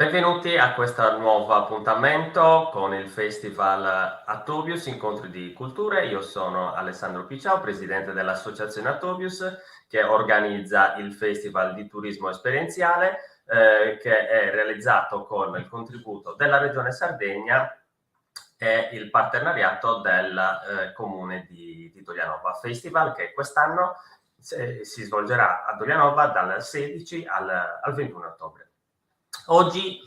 Benvenuti a questo nuovo appuntamento con il Festival Atobius, Incontri di Culture. Io sono Alessandro Picciao, presidente dell'Associazione Atobius, che organizza il Festival di Turismo Esperienziale, che è realizzato con il contributo della Regione Sardegna e il partenariato del Comune di Dolianova. Festival che quest'anno si svolgerà a Dolianova dal 16 al 21 ottobre. Oggi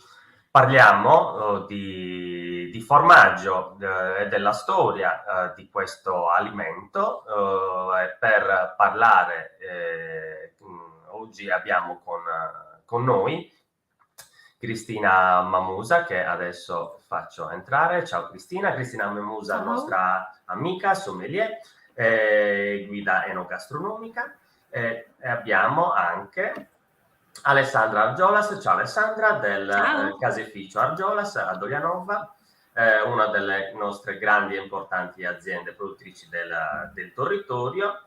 parliamo di formaggio e della storia di questo alimento. Per parlare oggi abbiamo con noi Cristina Mamusa, che adesso faccio entrare. Ciao Cristina. Cristina Mamusa, Ciao. Nostra amica, sommelier, guida enogastronomica. E abbiamo anche Alessandra Argiolas. Ciao Alessandra, del caseificio Argiolas a Dolianova, una delle nostre grandi e importanti aziende produttrici del territorio,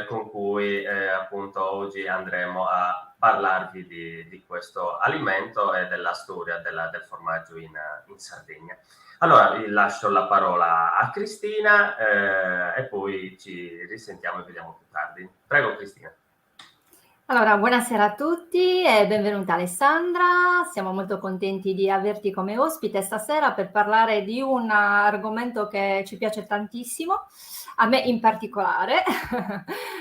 con cui appunto oggi andremo a parlarvi di questo alimento e della storia del formaggio in Sardegna. Allora vi lascio la parola a Cristina e poi ci risentiamo e vediamo più tardi. Prego Cristina. Allora, buonasera a tutti e benvenuta Alessandra. Siamo molto contenti di averti come ospite stasera per parlare di un argomento che ci piace tantissimo, a me in particolare.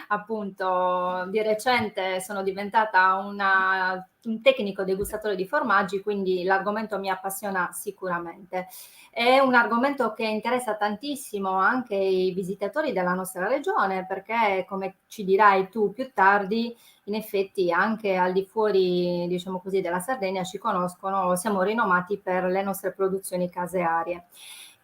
Appunto, di recente sono diventata un tecnico degustatore di formaggi, quindi l'argomento mi appassiona sicuramente. È un argomento che interessa tantissimo anche i visitatori della nostra regione, perché, come ci dirai tu più tardi, in effetti anche al di fuori, diciamo così, della Sardegna ci conoscono, siamo rinomati per le nostre produzioni casearie.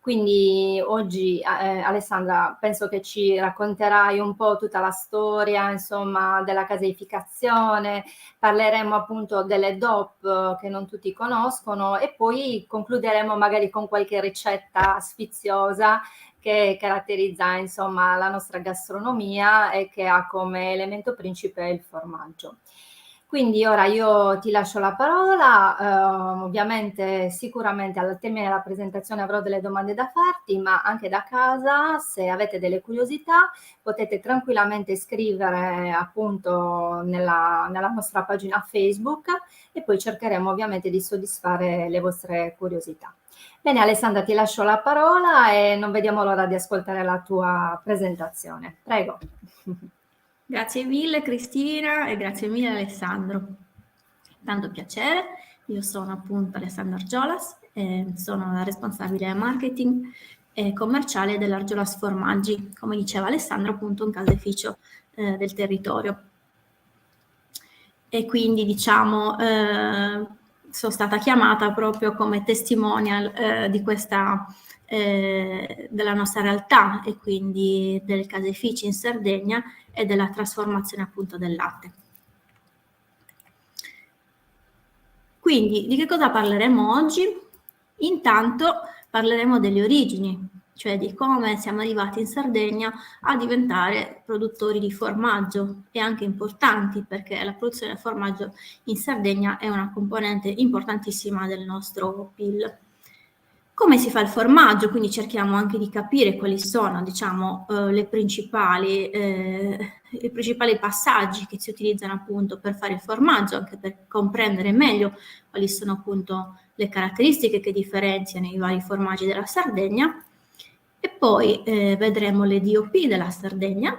Quindi oggi Alessandra, penso che ci racconterai un po' tutta la storia, insomma, della caseificazione, parleremo appunto delle DOP che non tutti conoscono e poi concluderemo magari con qualche ricetta sfiziosa che caratterizza insomma la nostra gastronomia e che ha come elemento principe il formaggio. Quindi ora io ti lascio la parola, ovviamente sicuramente al termine della presentazione avrò delle domande da farti, ma anche da casa, se avete delle curiosità, potete tranquillamente scrivere appunto nella nostra pagina Facebook e poi cercheremo ovviamente di soddisfare le vostre curiosità. Bene Alessandra, ti lascio la parola e non vediamo l'ora di ascoltare la tua presentazione. Prego. Grazie mille Cristina e grazie mille Alessandro. Tanto piacere, io sono appunto Alessandra Argiolas, sono la responsabile marketing e commerciale dell'Argiolas Formaggi, come diceva Alessandro, appunto un caseificio del territorio. E quindi diciamo sono stata chiamata proprio come testimonial di questa della nostra realtà e quindi del caseificio in Sardegna e della trasformazione appunto del latte. Quindi di che cosa parleremo oggi? Intanto parleremo delle origini, cioè di come siamo arrivati in Sardegna a diventare produttori di formaggio e anche importanti, perché la produzione del formaggio in Sardegna è una componente importantissima del nostro PIL. Come si fa il formaggio? Quindi cerchiamo anche di capire quali sono, diciamo, i principali passaggi che si utilizzano appunto per fare il formaggio, anche per comprendere meglio quali sono appunto le caratteristiche che differenziano i vari formaggi della Sardegna. E poi vedremo le DOP della Sardegna,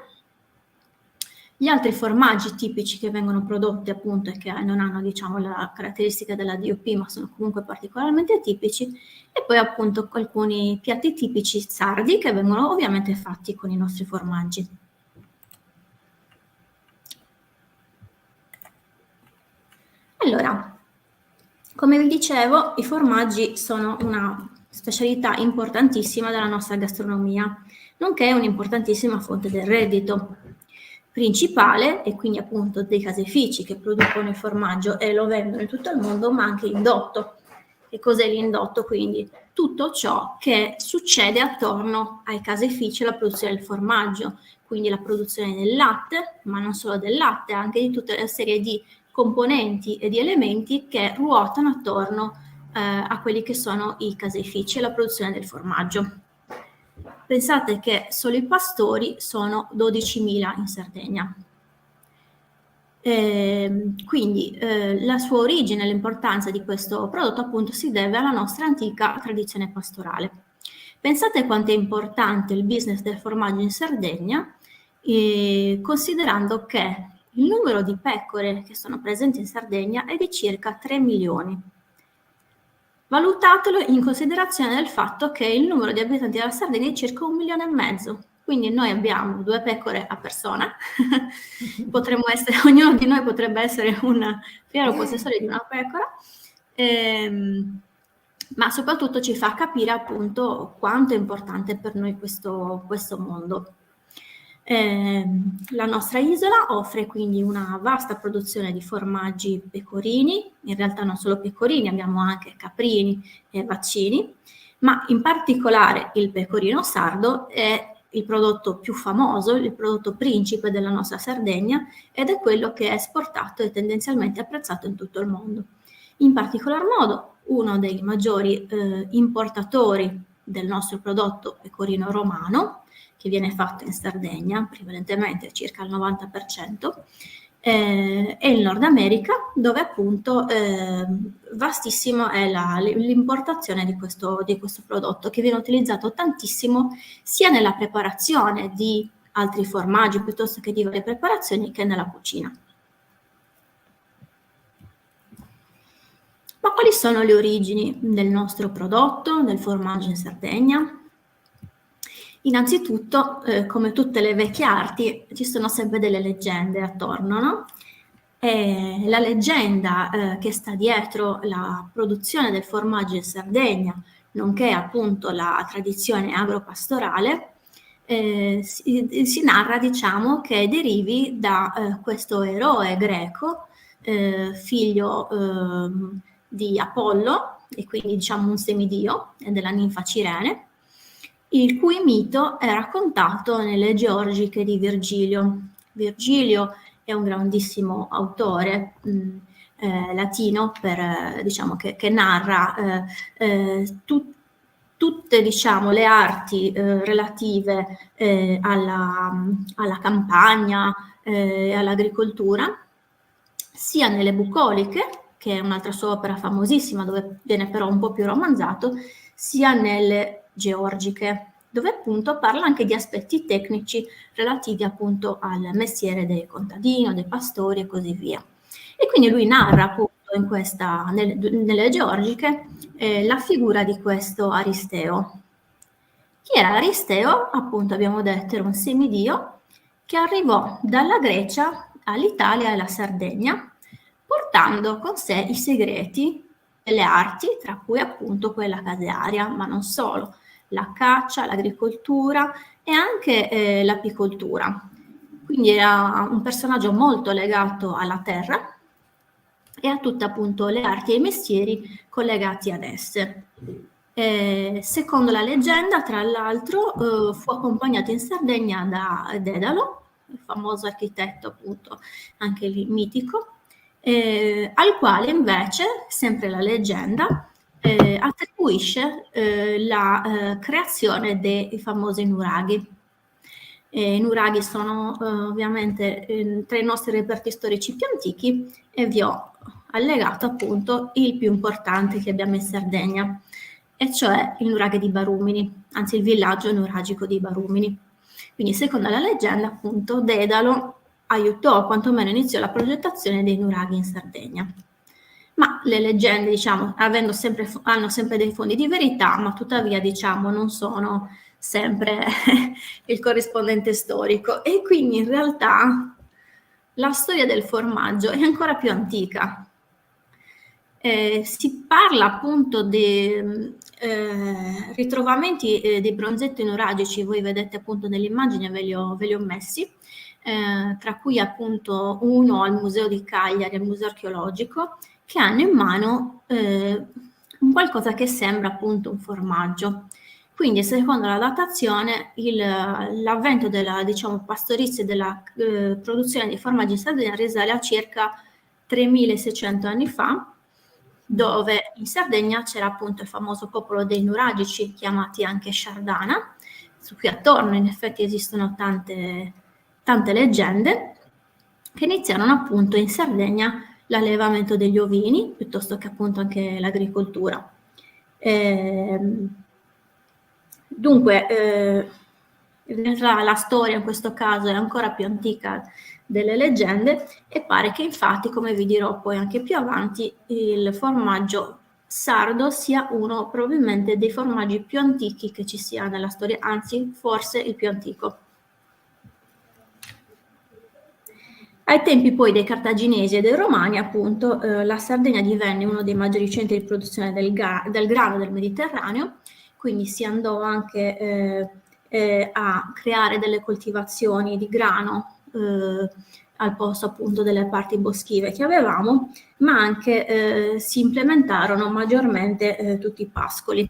gli altri formaggi tipici che vengono prodotti appunto e che non hanno diciamo la caratteristica della DOP ma sono comunque particolarmente tipici e poi appunto alcuni piatti tipici sardi che vengono ovviamente fatti con i nostri formaggi. Allora, come vi dicevo, i formaggi sono una specialità importantissima della nostra gastronomia, nonché un'importantissima fonte del reddito principale e quindi appunto dei caseifici che producono il formaggio e lo vendono in tutto il mondo, ma anche l'indotto. Che cos'è l'indotto? Quindi tutto ciò che succede attorno ai caseifici e alla produzione del formaggio, quindi la produzione del latte, ma non solo del latte, anche di tutta una serie di componenti e di elementi che ruotano attorno a quelli che sono i caseifici e la produzione del formaggio. Pensate che solo i pastori sono 12.000 in Sardegna. Quindi la sua origine e l'importanza di questo prodotto appunto si deve alla nostra antica tradizione pastorale. Pensate quanto è importante il business del formaggio in Sardegna, considerando che il numero di pecore che sono presenti in Sardegna è di circa 3 milioni. Valutatelo in considerazione del fatto che il numero di abitanti della Sardegna è circa 1,5 milioni. Quindi noi abbiamo 2 pecore a persona, ognuno di noi potrebbe essere un fiero possessore di una pecora, ma soprattutto ci fa capire appunto quanto è importante per noi questo mondo. La nostra isola offre quindi una vasta produzione di formaggi pecorini, in realtà non solo pecorini, abbiamo anche caprini e vaccini, ma in particolare il pecorino sardo è il prodotto più famoso, il prodotto principe della nostra Sardegna, ed è quello che è esportato e tendenzialmente apprezzato in tutto il mondo. In particolar modo, uno dei maggiori importatori del nostro prodotto pecorino romano, che viene fatto in Sardegna, prevalentemente circa il 90%, e in Nord America, dove appunto vastissimo è l'importazione di questo prodotto, che viene utilizzato tantissimo sia nella preparazione di altri formaggi piuttosto che di varie preparazioni che nella cucina. Ma quali sono le origini del nostro prodotto, del formaggio in Sardegna? Innanzitutto, come tutte le vecchie arti, ci sono sempre delle leggende attorno, no? La leggenda che sta dietro la produzione del formaggio in Sardegna, nonché appunto la tradizione agropastorale, si narra, diciamo, che derivi da questo eroe greco, figlio di Apollo, e quindi diciamo un semidio, della ninfa Cirene, il cui mito è raccontato nelle Georgiche di Virgilio. Virgilio è un grandissimo autore latino diciamo, che narra tutte, diciamo, le arti relative alla campagna, all'agricoltura, sia nelle bucoliche, che è un'altra sua opera famosissima, dove viene però un po' più romanzato, sia nelle georgiche, dove appunto parla anche di aspetti tecnici relativi appunto al mestiere del contadino, dei pastori e così via. E quindi lui narra appunto nelle georgiche la figura di questo Aristeo. Chi era Aristeo? Appunto abbiamo detto era un semidio che arrivò dalla Grecia all'Italia e alla Sardegna, portando con sé i segreti delle arti, tra cui appunto quella casearia, ma non solo, la caccia, l'agricoltura e anche l'apicoltura. Quindi era un personaggio molto legato alla terra e a tutte appunto le arti e i mestieri collegati ad esse. Secondo la leggenda, tra l'altro, fu accompagnato in Sardegna da Dedalo, il famoso architetto appunto anche lì mitico, al quale invece, sempre la leggenda, attribuisce la creazione dei famosi nuraghi. I nuraghi sono ovviamente tra i nostri reperti storici più antichi e vi ho allegato appunto il più importante che abbiamo in Sardegna, e cioè il nuraghe di Barumini, anzi il villaggio nuragico di Barumini. Quindi secondo la leggenda appunto Dedalo aiutò, quantomeno iniziò la progettazione dei nuraghi in Sardegna. Ma le leggende, diciamo, hanno sempre dei fondi di verità, ma tuttavia, diciamo, non sono sempre il corrispondente storico. E quindi in realtà la storia del formaggio è ancora più antica. Si parla appunto di ritrovamenti dei bronzetti nuragici, voi vedete appunto nell'immagine, ve li ho messi, tra cui appunto uno al Museo di Cagliari, al Museo Archeologico, che hanno in mano un qualcosa che sembra appunto un formaggio. Quindi secondo la datazione l'avvento della, diciamo, pastorizia e della produzione di formaggi in Sardegna risale a circa 3600 anni fa, dove in Sardegna c'era appunto il famoso popolo dei nuragici, chiamati anche Shardana, su cui attorno in effetti esistono tante leggende, che iniziarono appunto in Sardegna l'allevamento degli ovini, piuttosto che appunto anche l'agricoltura. Dunque, la storia in questo caso è ancora più antica delle leggende e pare che infatti, come vi dirò poi anche più avanti, il formaggio sardo sia uno probabilmente dei formaggi più antichi che ci sia nella storia, anzi forse il più antico. Ai tempi poi dei Cartaginesi e dei Romani, appunto, la Sardegna divenne uno dei maggiori centri di produzione del grano del Mediterraneo, quindi si andò anche a creare delle coltivazioni di grano al posto appunto delle parti boschive che avevamo, ma anche si implementarono maggiormente tutti i pascoli.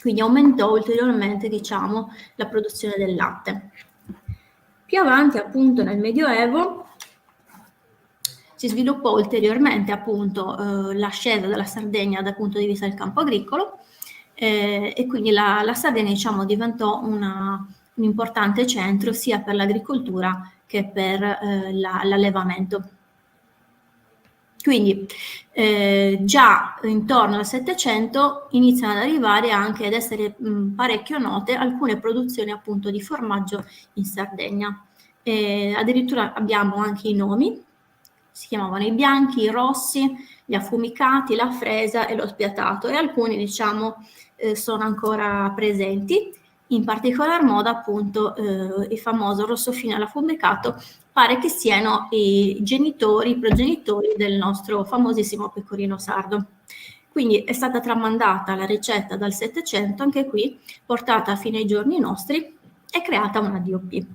Quindi aumentò ulteriormente, diciamo, la produzione del latte. Più avanti, appunto, nel Medioevo si sviluppò ulteriormente, appunto, l'ascesa della Sardegna dal punto di vista del campo agricolo e quindi la Sardegna, diciamo, diventò un importante centro sia per l'agricoltura che per l'allevamento. Quindi già intorno al 700 iniziano ad arrivare anche ad essere parecchio note alcune produzioni appunto di formaggio in Sardegna. Addirittura abbiamo anche i nomi, si chiamavano i bianchi, i rossi, gli affumicati, la fresa e lo spiatato, e alcuni diciamo sono ancora presenti. In particolar modo appunto il famoso rosso fino all'affumicato pare che siano i progenitori del nostro famosissimo pecorino sardo. Quindi è stata tramandata la ricetta dal 700, anche qui portata fino ai giorni nostri e creata una DOP.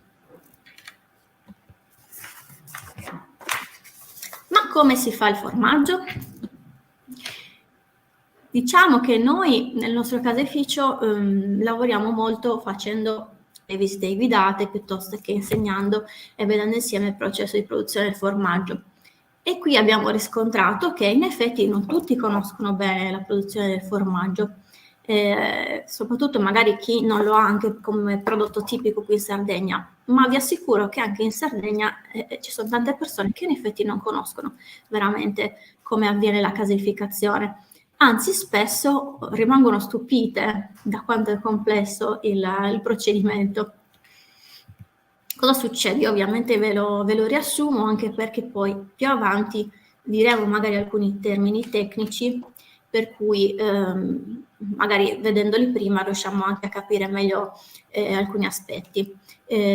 Ma come si fa il formaggio? Diciamo che noi nel nostro caseificio lavoriamo molto facendo le visite guidate piuttosto che insegnando e vedendo insieme il processo di produzione del formaggio. E qui abbiamo riscontrato che in effetti non tutti conoscono bene la produzione del formaggio, soprattutto magari chi non lo ha anche come prodotto tipico qui in Sardegna, ma vi assicuro che anche in Sardegna ci sono tante persone che in effetti non conoscono veramente come avviene la caseificazione. Anzi, spesso rimangono stupite da quanto è complesso il procedimento. Cosa succede? Io ovviamente ve lo riassumo, anche perché poi più avanti diremo magari alcuni termini tecnici, per cui magari vedendoli prima riusciamo anche a capire meglio alcuni aspetti.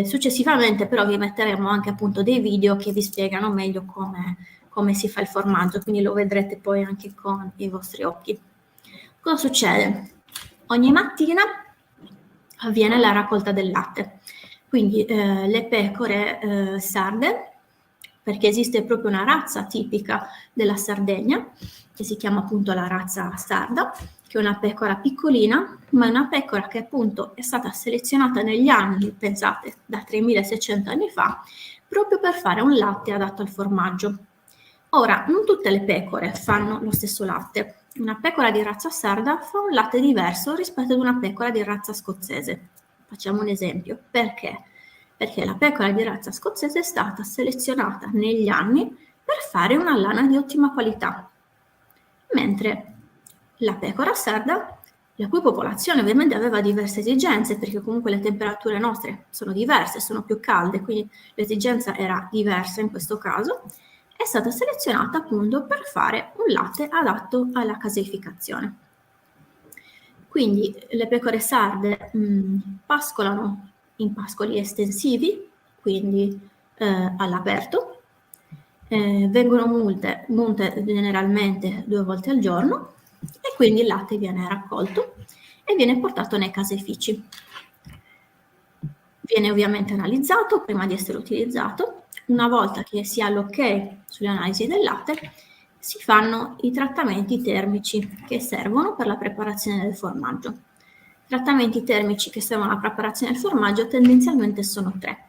Successivamente però vi metteremo anche appunto dei video che vi spiegano meglio come si fa il formaggio, quindi lo vedrete poi anche con i vostri occhi. Cosa succede? Ogni mattina avviene la raccolta del latte, quindi le pecore sarde, perché esiste proprio una razza tipica della Sardegna, che si chiama appunto la razza sarda, che è una pecora piccolina, ma è una pecora che appunto è stata selezionata negli anni, pensate, da 3600 anni fa, proprio per fare un latte adatto al formaggio. Ora, non tutte le pecore fanno lo stesso latte. Una pecora di razza sarda fa un latte diverso rispetto ad una pecora di razza scozzese. Facciamo un esempio. Perché? Perché la pecora di razza scozzese è stata selezionata negli anni per fare una lana di ottima qualità, mentre la pecora sarda, la cui popolazione ovviamente aveva diverse esigenze, perché comunque le temperature nostre sono diverse, sono più calde, quindi l'esigenza era diversa in questo caso, è stata selezionata appunto per fare un latte adatto alla caseificazione. Quindi le pecore sarde pascolano in pascoli estensivi, quindi all'aperto, vengono munte generalmente 2 volte al giorno e quindi il latte viene raccolto e viene portato nei caseifici. Viene ovviamente analizzato prima di essere utilizzato. Una volta che si ha l'ok sulle analisi del latte, si fanno i trattamenti termici che servono per la preparazione del formaggio. I trattamenti termici che servono alla preparazione del formaggio tendenzialmente sono 3.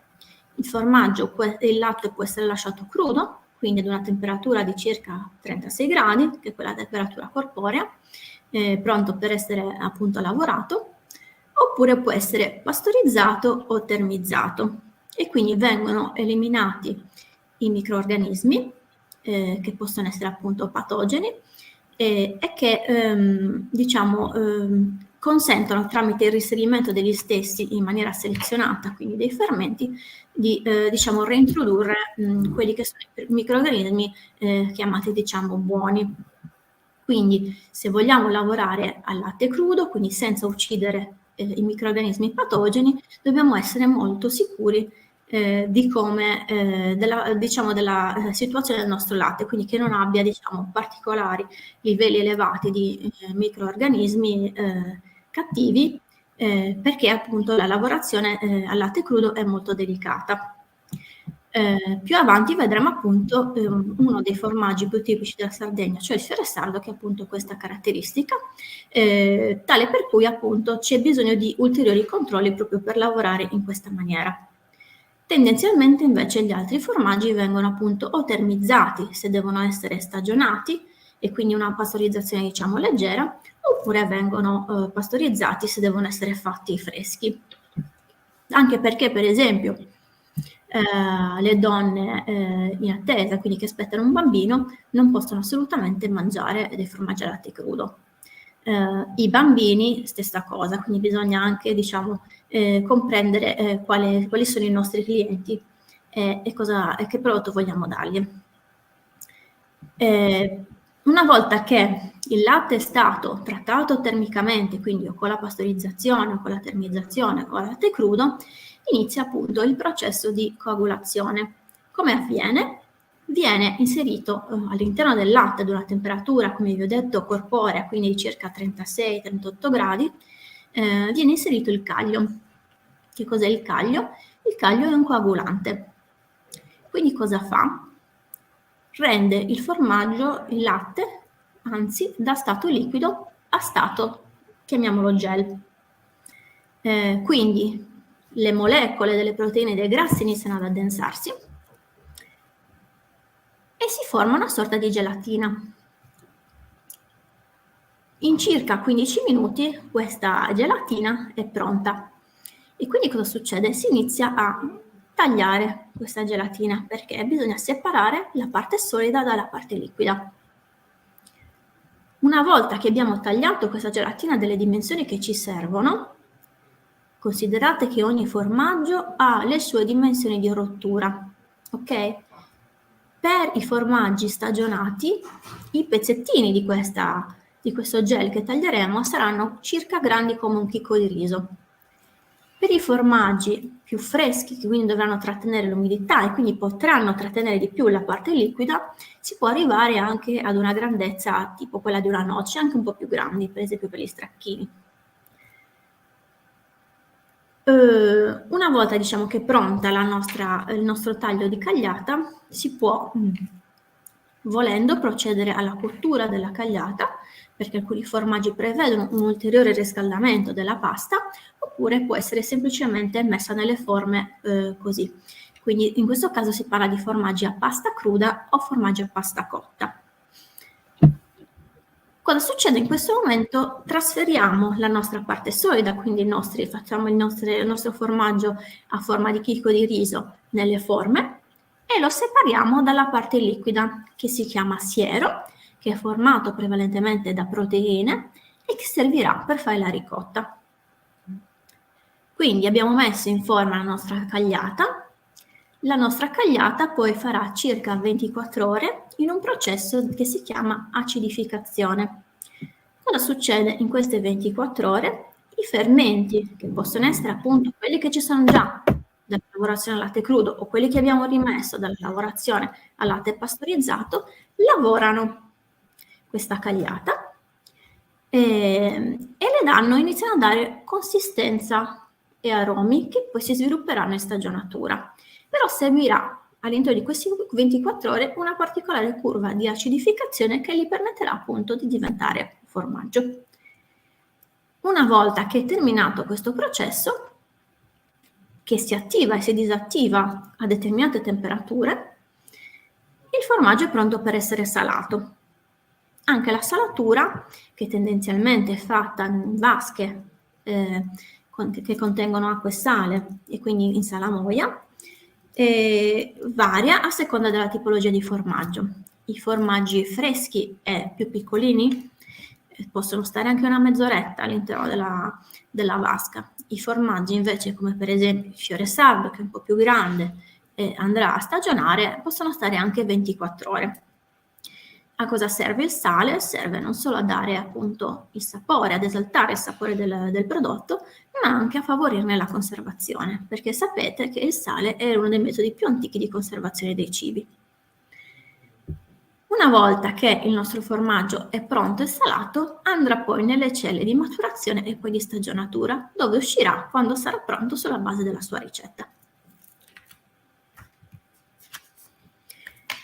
Il latte può essere lasciato crudo, quindi ad una temperatura di circa 36 gradi, che è quella temperatura corporea, pronto per essere appunto lavorato, oppure può essere pastorizzato o termizzato, e quindi vengono eliminati i microrganismi che possono essere appunto patogeni e che consentono, tramite il reinserimento degli stessi in maniera selezionata, quindi dei fermenti, di reintrodurre quelli che sono i microrganismi chiamati buoni. Quindi se vogliamo lavorare al latte crudo, quindi senza uccidere i microrganismi patogeni, dobbiamo essere molto sicuri di come della situazione del nostro latte, quindi che non abbia particolari livelli elevati di microrganismi cattivi, perché appunto la lavorazione al latte crudo è molto delicata. Più avanti vedremo appunto uno dei formaggi più tipici della Sardegna, cioè il fiore sardo, che ha appunto questa caratteristica, tale per cui appunto c'è bisogno di ulteriori controlli proprio per lavorare in questa maniera. Tendenzialmente invece gli altri formaggi vengono appunto o termizzati se devono essere stagionati, e quindi una pastorizzazione leggera, oppure vengono pastorizzati se devono essere fatti freschi. Anche perché, per esempio, le donne in attesa, quindi che aspettano un bambino, non possono assolutamente mangiare dei formaggi al latte crudo. I bambini, stessa cosa, quindi bisogna anche comprendere quali sono i nostri clienti e che prodotto vogliamo dargli. Una volta che il latte è stato trattato termicamente, quindi o con la pastorizzazione o con la termizzazione o al latte crudo, inizia appunto il processo di coagulazione. Come avviene? Viene inserito all'interno del latte ad una temperatura, come vi ho detto, corporea, quindi di circa 36-38 gradi, viene inserito il caglio. Che cos'è il caglio? Il caglio è un coagulante. Quindi cosa fa? Rende il formaggio, il latte, anzi, da stato liquido a stato, chiamiamolo gel. Quindi le molecole delle proteine e dei grassi iniziano ad addensarsi e si forma una sorta di gelatina. In circa 15 minuti questa gelatina è pronta. E quindi cosa succede? Si inizia a tagliare questa gelatina, perché bisogna separare la parte solida dalla parte liquida. Una volta che abbiamo tagliato questa gelatina delle dimensioni che ci servono, considerate che ogni formaggio ha le sue dimensioni di rottura, ok? Per i formaggi stagionati, i pezzettini di questo gel che taglieremo saranno circa grandi come un chicco di riso. Per i formaggi più freschi, che quindi dovranno trattenere l'umidità e quindi potranno trattenere di più la parte liquida, si può arrivare anche ad una grandezza tipo quella di una noce, anche un po' più grandi, per esempio per gli stracchini. Una volta che è pronta il nostro taglio di cagliata, si può, volendo, procedere alla cottura della cagliata, perché alcuni formaggi prevedono un ulteriore riscaldamento della pasta, oppure può essere semplicemente messa nelle forme così. Quindi in questo caso si parla di formaggi a pasta cruda o formaggi a pasta cotta. Cosa succede in questo momento? Trasferiamo la nostra parte solida, quindi facciamo il nostro formaggio a forma di chicco di riso nelle forme e lo separiamo dalla parte liquida, che si chiama siero, che è formato prevalentemente da proteine e che servirà per fare la ricotta. Quindi abbiamo messo in forma la nostra cagliata. La nostra cagliata poi farà circa 24 ore in un processo che si chiama acidificazione. Cosa succede in queste 24 ore? I fermenti, che possono essere appunto quelli che ci sono già dalla lavorazione al latte crudo o quelli che abbiamo rimesso dalla lavorazione al latte pastorizzato, lavorano questa cagliata e iniziano a dare consistenza e aromi che poi si svilupperanno in stagionatura. Però seguirà all'interno di queste 24 ore una particolare curva di acidificazione che gli permetterà appunto di diventare formaggio. Una volta che è terminato questo processo, che si attiva e si disattiva a determinate temperature, il formaggio è pronto per essere salato. Anche la salatura, che tendenzialmente è fatta in vasche che contengono acqua e sale e quindi in salamoia, varia a seconda della tipologia di formaggio. I formaggi freschi e più piccolini possono stare anche una mezz'oretta all'interno della vasca. I formaggi invece, come per esempio il fiore sardo, che è un po' più grande e andrà a stagionare, possono stare anche 24 ore. A cosa serve il sale? Serve non solo a dare appunto il sapore, ad esaltare il sapore del prodotto, ma anche a favorirne la conservazione, perché sapete che il sale è uno dei metodi più antichi di conservazione dei cibi. Una volta che il nostro formaggio è pronto e salato, andrà poi nelle celle di maturazione e poi di stagionatura, dove uscirà quando sarà pronto sulla base della sua ricetta.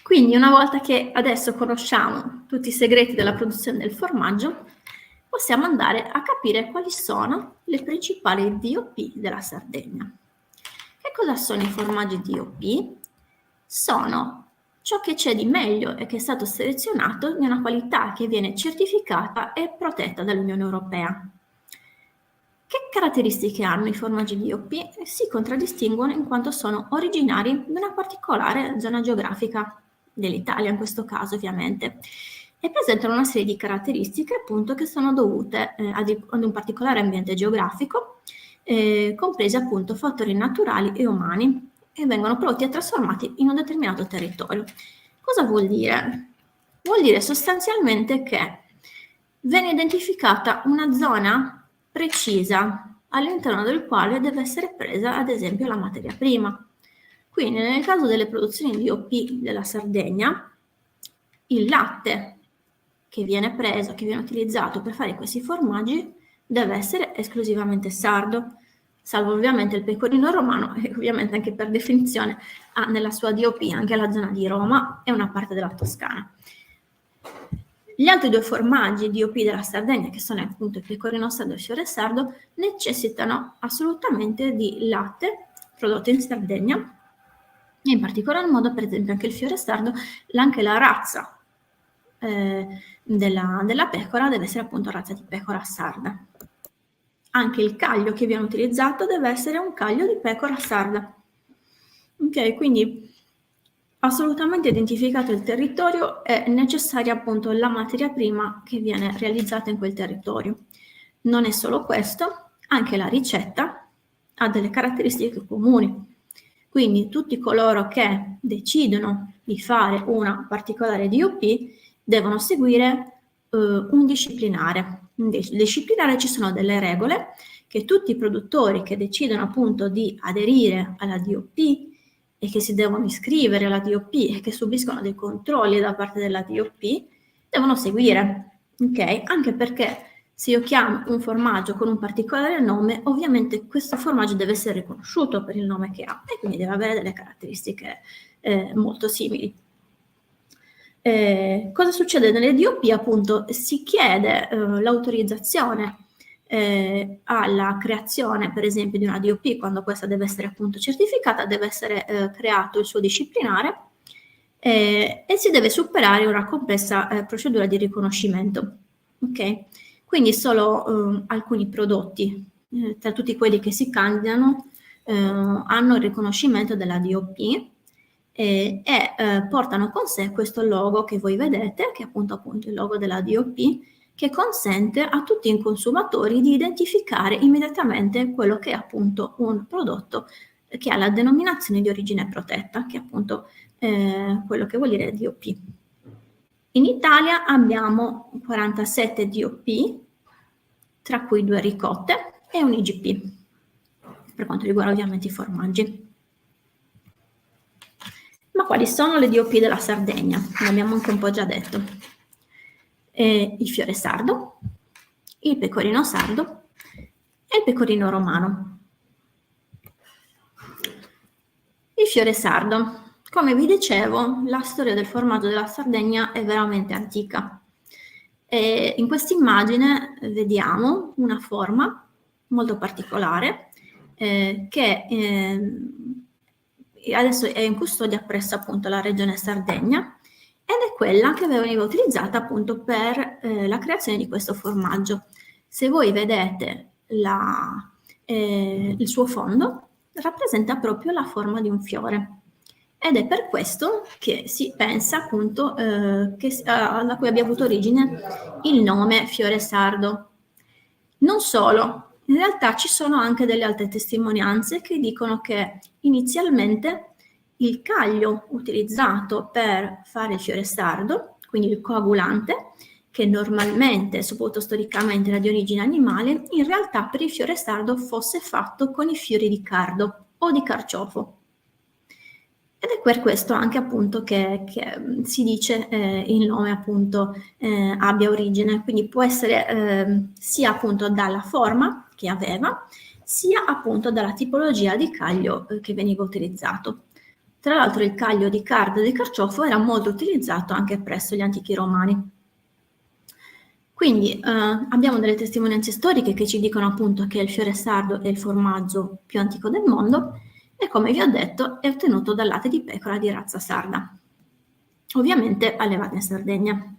Quindi una volta che adesso conosciamo tutti i segreti della produzione del formaggio, possiamo andare a capire quali sono le principali DOP della Sardegna. Che cosa sono i formaggi DOP? Sono ciò che c'è di meglio e che è stato selezionato di una qualità che viene certificata e protetta dall'Unione Europea. Che caratteristiche hanno i formaggi DOP? Si contraddistinguono in quanto sono originari di una particolare zona geografica dell'Italia, in questo caso ovviamente, e presentano una serie di caratteristiche appunto che sono dovute ad un particolare ambiente geografico, compresi appunto fattori naturali e umani, e vengono prodotti e trasformati in un determinato territorio. Cosa vuol dire? Vuol dire sostanzialmente che viene identificata una zona precisa all'interno del quale deve essere presa ad esempio la materia prima. Quindi nel caso delle produzioni DOP della Sardegna, il latte che viene preso, che viene utilizzato per fare questi formaggi, deve essere esclusivamente sardo, salvo ovviamente il pecorino romano, e ovviamente anche per definizione ha nella sua DOP anche la zona di Roma e una parte della Toscana. Gli altri due formaggi DOP della Sardegna, che sono appunto il pecorino sardo e il fiore sardo, necessitano assolutamente di latte prodotto in Sardegna, e in particolar modo, per esempio, anche il fiore sardo, anche la razza della pecora deve essere appunto razza di pecora sarda. Anche il caglio che viene utilizzato deve essere un caglio di pecora sarda. Ok, quindi assolutamente identificato il territorio, è necessaria appunto la materia prima che viene realizzata in quel territorio. Non è solo questo, anche la ricetta ha delle caratteristiche comuni. Quindi tutti coloro che decidono di fare una particolare DOP devono seguire un disciplinare. Nel disciplinare ci sono delle regole che tutti i produttori che decidono appunto di aderire alla DOP e che si devono iscrivere alla DOP e che subiscono dei controlli da parte della DOP devono seguire, ok? Anche perché se io chiamo un formaggio con un particolare nome, ovviamente questo formaggio deve essere riconosciuto per il nome che ha e quindi deve avere delle caratteristiche molto simili. Cosa succede nelle DOP? Appunto si chiede l'autorizzazione alla creazione, per esempio, di una DOP, quando questa deve essere appunto certificata, deve essere creato il suo disciplinare e si deve superare una complessa procedura di riconoscimento. Ok? Quindi solo alcuni prodotti, tra tutti quelli che si candidano, hanno il riconoscimento della DOP e portano con sé questo logo che voi vedete, che è appunto il logo della DOP, che consente a tutti i consumatori di identificare immediatamente quello che è appunto un prodotto che ha la denominazione di origine protetta, che è appunto quello che vuol dire DOP. In Italia abbiamo 47 DOP, tra cui 2 ricotte e un IGP, per quanto riguarda ovviamente i formaggi. Ma quali sono le DOP della Sardegna? Ne abbiamo anche un po' già detto. Il fiore sardo, il pecorino sardo e il pecorino romano. Il fiore sardo. Come vi dicevo, la storia del formaggio della Sardegna è veramente antica. In questa immagine vediamo una forma molto particolare che adesso è in custodia presso appunto la regione Sardegna ed è quella che veniva utilizzata appunto per la creazione di questo formaggio. Se voi vedete il suo fondo, rappresenta proprio la forma di un fiore. Ed è per questo che si pensa appunto da cui abbia avuto origine il nome fiore sardo. Non solo, in realtà ci sono anche delle altre testimonianze che dicono che inizialmente il caglio utilizzato per fare il fiore sardo, quindi il coagulante, che normalmente, soprattutto storicamente, era di origine animale, in realtà per il fiore sardo fosse fatto con i fiori di cardo o di carciofo. Ed è per questo anche appunto che si dice il nome appunto abbia origine, quindi può essere sia appunto dalla forma che aveva, sia appunto dalla tipologia di caglio che veniva utilizzato. Tra l'altro il caglio di cardo e di carciofo era molto utilizzato anche presso gli antichi romani. Quindi abbiamo delle testimonianze storiche che ci dicono appunto che il fiore sardo è il formaggio più antico del mondo e, come vi ho detto, è ottenuto dal latte di pecora di razza sarda, ovviamente allevata in Sardegna.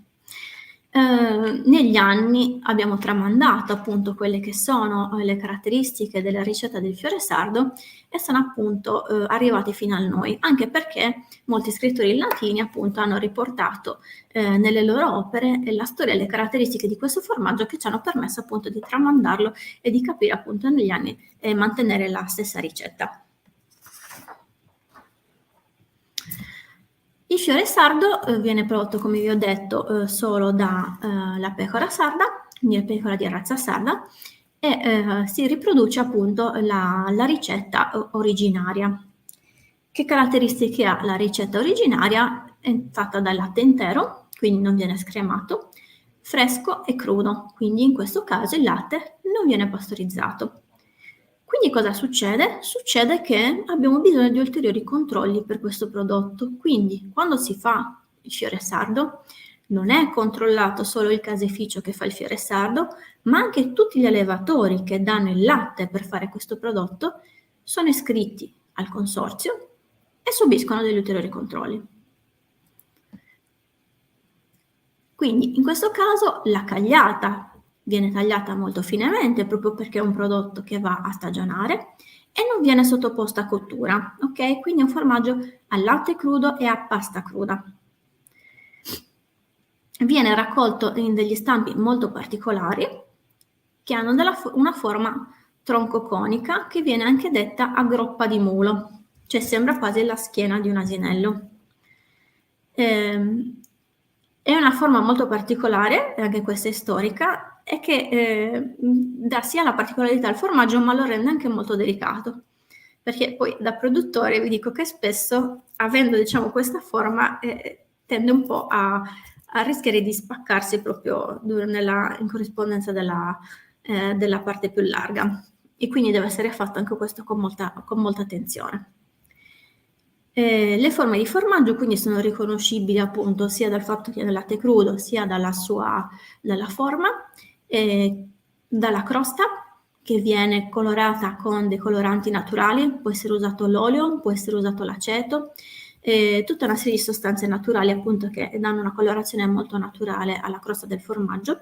Negli anni abbiamo tramandato appunto quelle che sono le caratteristiche della ricetta del fiore sardo e sono appunto arrivati fino a noi, anche perché molti scrittori latini appunto hanno riportato nelle loro opere la storia e le caratteristiche di questo formaggio, che ci hanno permesso appunto di tramandarlo e di capire appunto negli anni e mantenere la stessa ricetta. Il fiore sardo viene prodotto, come vi ho detto, solo dalla pecora sarda, quindi la pecora di razza sarda, e si riproduce appunto la ricetta originaria. Che caratteristiche ha la ricetta originaria? È fatta dal latte intero, quindi non viene scremato, fresco e crudo, quindi in questo caso il latte non viene pastorizzato. Quindi cosa succede? Succede che abbiamo bisogno di ulteriori controlli per questo prodotto. Quindi quando si fa il fiore sardo non è controllato solo il caseificio che fa il fiore sardo, ma anche tutti gli allevatori che danno il latte per fare questo prodotto sono iscritti al consorzio e subiscono degli ulteriori controlli. Quindi in questo caso la cagliata viene tagliata molto finemente proprio perché è un prodotto che va a stagionare e non viene sottoposto a cottura, ok? Quindi è un formaggio al latte crudo e a pasta cruda. Viene raccolto in degli stampi molto particolari che hanno una forma troncoconica che viene anche detta a groppa di mulo, cioè sembra quasi la schiena di un asinello. È una forma molto particolare, anche questa è storica, e che dà sia la particolarità al formaggio, ma lo rende anche molto delicato. Perché poi da produttore vi dico che spesso, avendo diciamo questa forma, tende un po' a rischiare di spaccarsi proprio in corrispondenza della parte più larga. E quindi deve essere fatto anche questo con molta attenzione. Le forme di formaggio quindi sono riconoscibili appunto sia dal fatto che è del latte crudo, sia dalla forma, dalla crosta che viene colorata con dei coloranti naturali, può essere usato l'olio, può essere usato l'aceto, tutta una serie di sostanze naturali appunto che danno una colorazione molto naturale alla crosta del formaggio,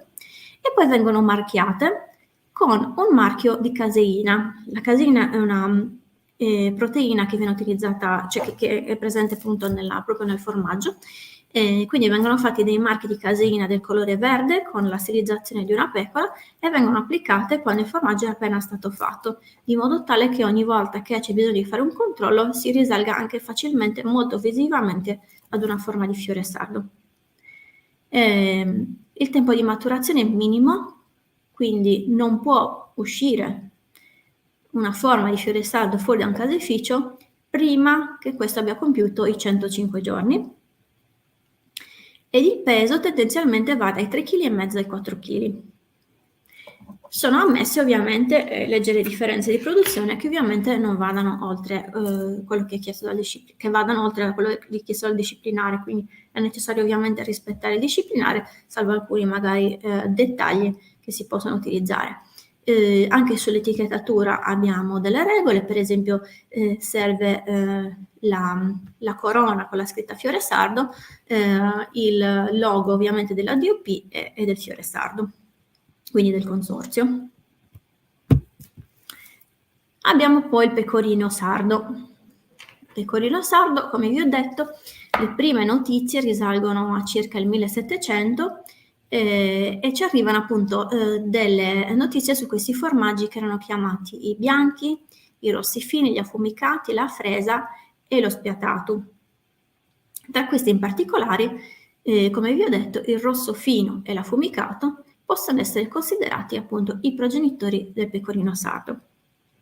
e poi vengono marchiate con un marchio di caseina. La caseina è una proteina che viene utilizzata, cioè che è presente appunto proprio nel formaggio, quindi vengono fatti dei marchi di caseina del colore verde con la stilizzazione di una pecora e vengono applicate quando il formaggio è appena stato fatto, di modo tale che ogni volta che c'è bisogno di fare un controllo si risalga anche facilmente, molto visivamente, ad una forma di fiore sardo. Il tempo di maturazione è minimo, quindi non può uscire una forma di fiore sardo fuori da un caseificio prima che questo abbia compiuto i 105 giorni, ed il peso tendenzialmente va dai 3,5 kg ai 4 kg. Sono ammesse ovviamente leggere differenze di produzione che ovviamente non vadano oltre quello che è chiesto dal disciplinare, che vadano oltre quello richiesto dal disciplinare, quindi è necessario ovviamente rispettare il disciplinare, salvo alcuni magari dettagli che si possono utilizzare. Anche sull'etichettatura abbiamo delle regole, per esempio serve la corona con la scritta fiore sardo, il logo ovviamente della DOP e del fiore sardo, quindi del consorzio. Abbiamo poi il pecorino sardo. Pecorino sardo, come vi ho detto, le prime notizie risalgono a circa il 1700 e ci arrivano appunto delle notizie su questi formaggi che erano chiamati i bianchi, i rossi fini, gli affumicati, la fresa e lo spiatato. Tra questi in particolare, come vi ho detto, il rosso fino e l'affumicato possono essere considerati appunto i progenitori del pecorino sardo.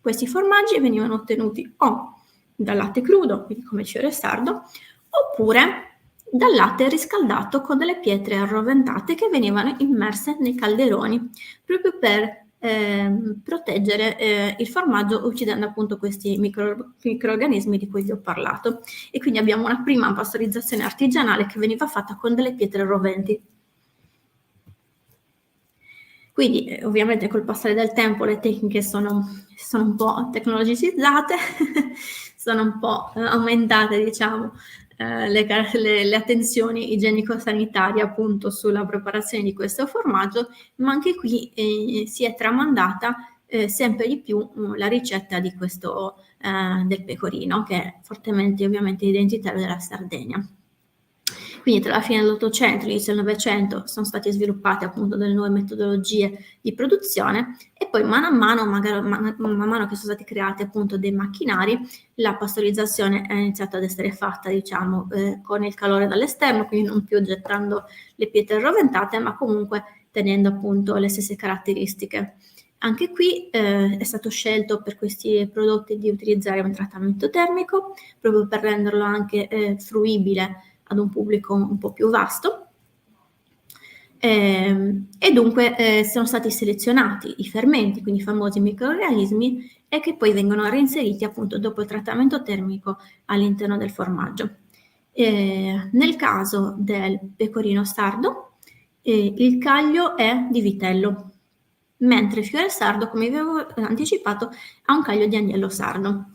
Questi formaggi venivano ottenuti o dal latte crudo, quindi come il fiore sardo, oppure dal latte riscaldato con delle pietre arroventate che venivano immerse nei calderoni, proprio per proteggere il formaggio uccidendo appunto questi microorganismi di cui vi ho parlato. E quindi abbiamo una prima pastorizzazione artigianale che veniva fatta con delle pietre roventi. Quindi ovviamente col passare del tempo le tecniche sono un po' tecnologicizzate, sono un po' aumentate, diciamo, le attenzioni igienico-sanitarie appunto sulla preparazione di questo formaggio, ma anche qui si è tramandata sempre di più la ricetta di questo del pecorino, che è fortemente ovviamente identitario della Sardegna. Quindi tra la fine dell'Ottocento e l'inizio del Novecento sono state sviluppate appunto delle nuove metodologie di produzione e poi man mano che sono stati creati appunto dei macchinari, la pastorizzazione è iniziata ad essere fatta, diciamo, con il calore dall'esterno, quindi non più gettando le pietre arroventate, ma comunque tenendo appunto le stesse caratteristiche. Anche qui è stato scelto per questi prodotti di utilizzare un trattamento termico, proprio per renderlo anche fruibile ad un pubblico un po' più vasto e dunque sono stati selezionati i fermenti, quindi i famosi microorganismi, e che poi vengono reinseriti appunto dopo il trattamento termico all'interno del formaggio. Nel caso del pecorino sardo il caglio è di vitello, mentre il fiore sardo, come vi avevo anticipato, ha un caglio di agnello sardo.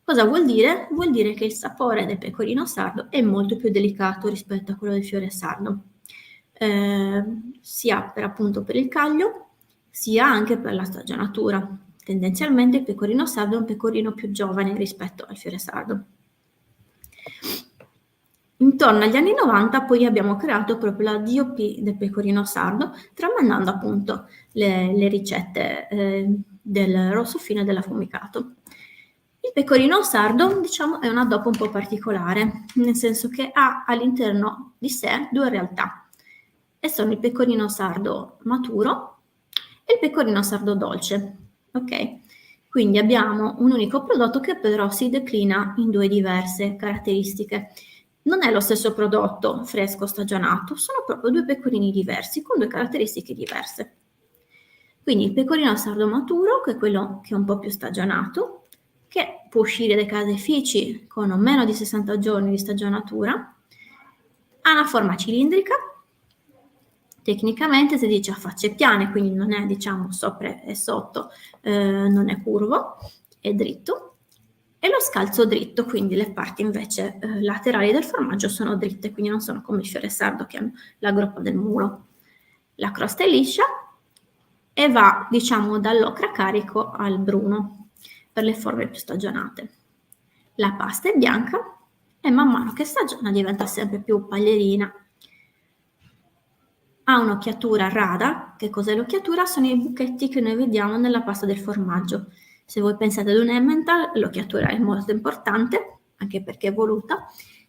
Cosa vuol dire? Vuol dire che il sapore del pecorino sardo è molto più delicato rispetto a quello del fiore sardo, sia per il caglio, sia anche per la stagionatura. Tendenzialmente il pecorino sardo è un pecorino più giovane rispetto al fiore sardo. Intorno agli anni 90 poi abbiamo creato proprio la DOP del pecorino sardo, tramandando appunto le ricette del rosso fino e dell'affumicato. Il pecorino sardo, diciamo, è un addobbo un po' particolare, nel senso che ha all'interno di sé due realtà, e sono il pecorino sardo maturo e il pecorino sardo dolce, ok? Quindi abbiamo un unico prodotto che però si declina in due diverse caratteristiche. Non è lo stesso prodotto fresco stagionato, sono proprio due pecorini diversi con due caratteristiche diverse. Quindi il pecorino sardo maturo, che è quello che è un po' più stagionato, che può uscire dai caseifici con meno di 60 giorni di stagionatura, ha una forma cilindrica, tecnicamente si dice a facce piane, quindi non è, diciamo, sopra e sotto, non è curvo, è dritto, e lo scalzo dritto, quindi le parti invece laterali del formaggio sono dritte, quindi non sono come il fiore sardo che hanno la groppa del mulo. La crosta è liscia e va, diciamo, dall'ocra carico al bruno per le forme più stagionate. La pasta è bianca e man mano che stagiona diventa sempre più paglierina. Ha un'occhiatura rada. Che cos'è l'occhiatura? Sono i buchetti che noi vediamo nella pasta del formaggio. Se voi pensate ad un Emmental, l'occhiatura è molto importante, anche perché è voluta,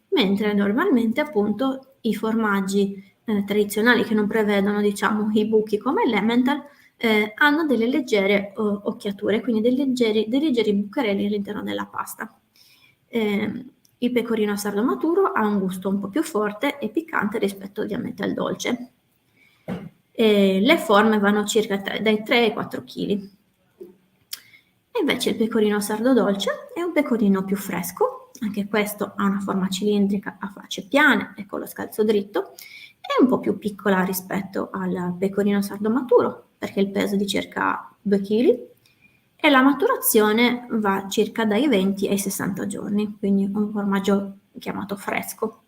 mentre normalmente appunto i formaggi tradizionali che non prevedono, diciamo, i buchi come l'Emmental hanno delle leggere occhiature, quindi dei leggeri bucarelli all'interno della pasta. Il pecorino sardo maturo ha un gusto un po' più forte e piccante rispetto ovviamente al dolce. Le forme vanno circa dai 3 ai 4 kg. E invece il pecorino sardo dolce è un pecorino più fresco, anche questo ha una forma cilindrica a facce piane e con lo scalzo dritto, è un po' più piccola rispetto al pecorino sardo maturo, perché il peso è di circa 2 kg, e la maturazione va circa dai 20 ai 60 giorni, quindi un formaggio chiamato fresco.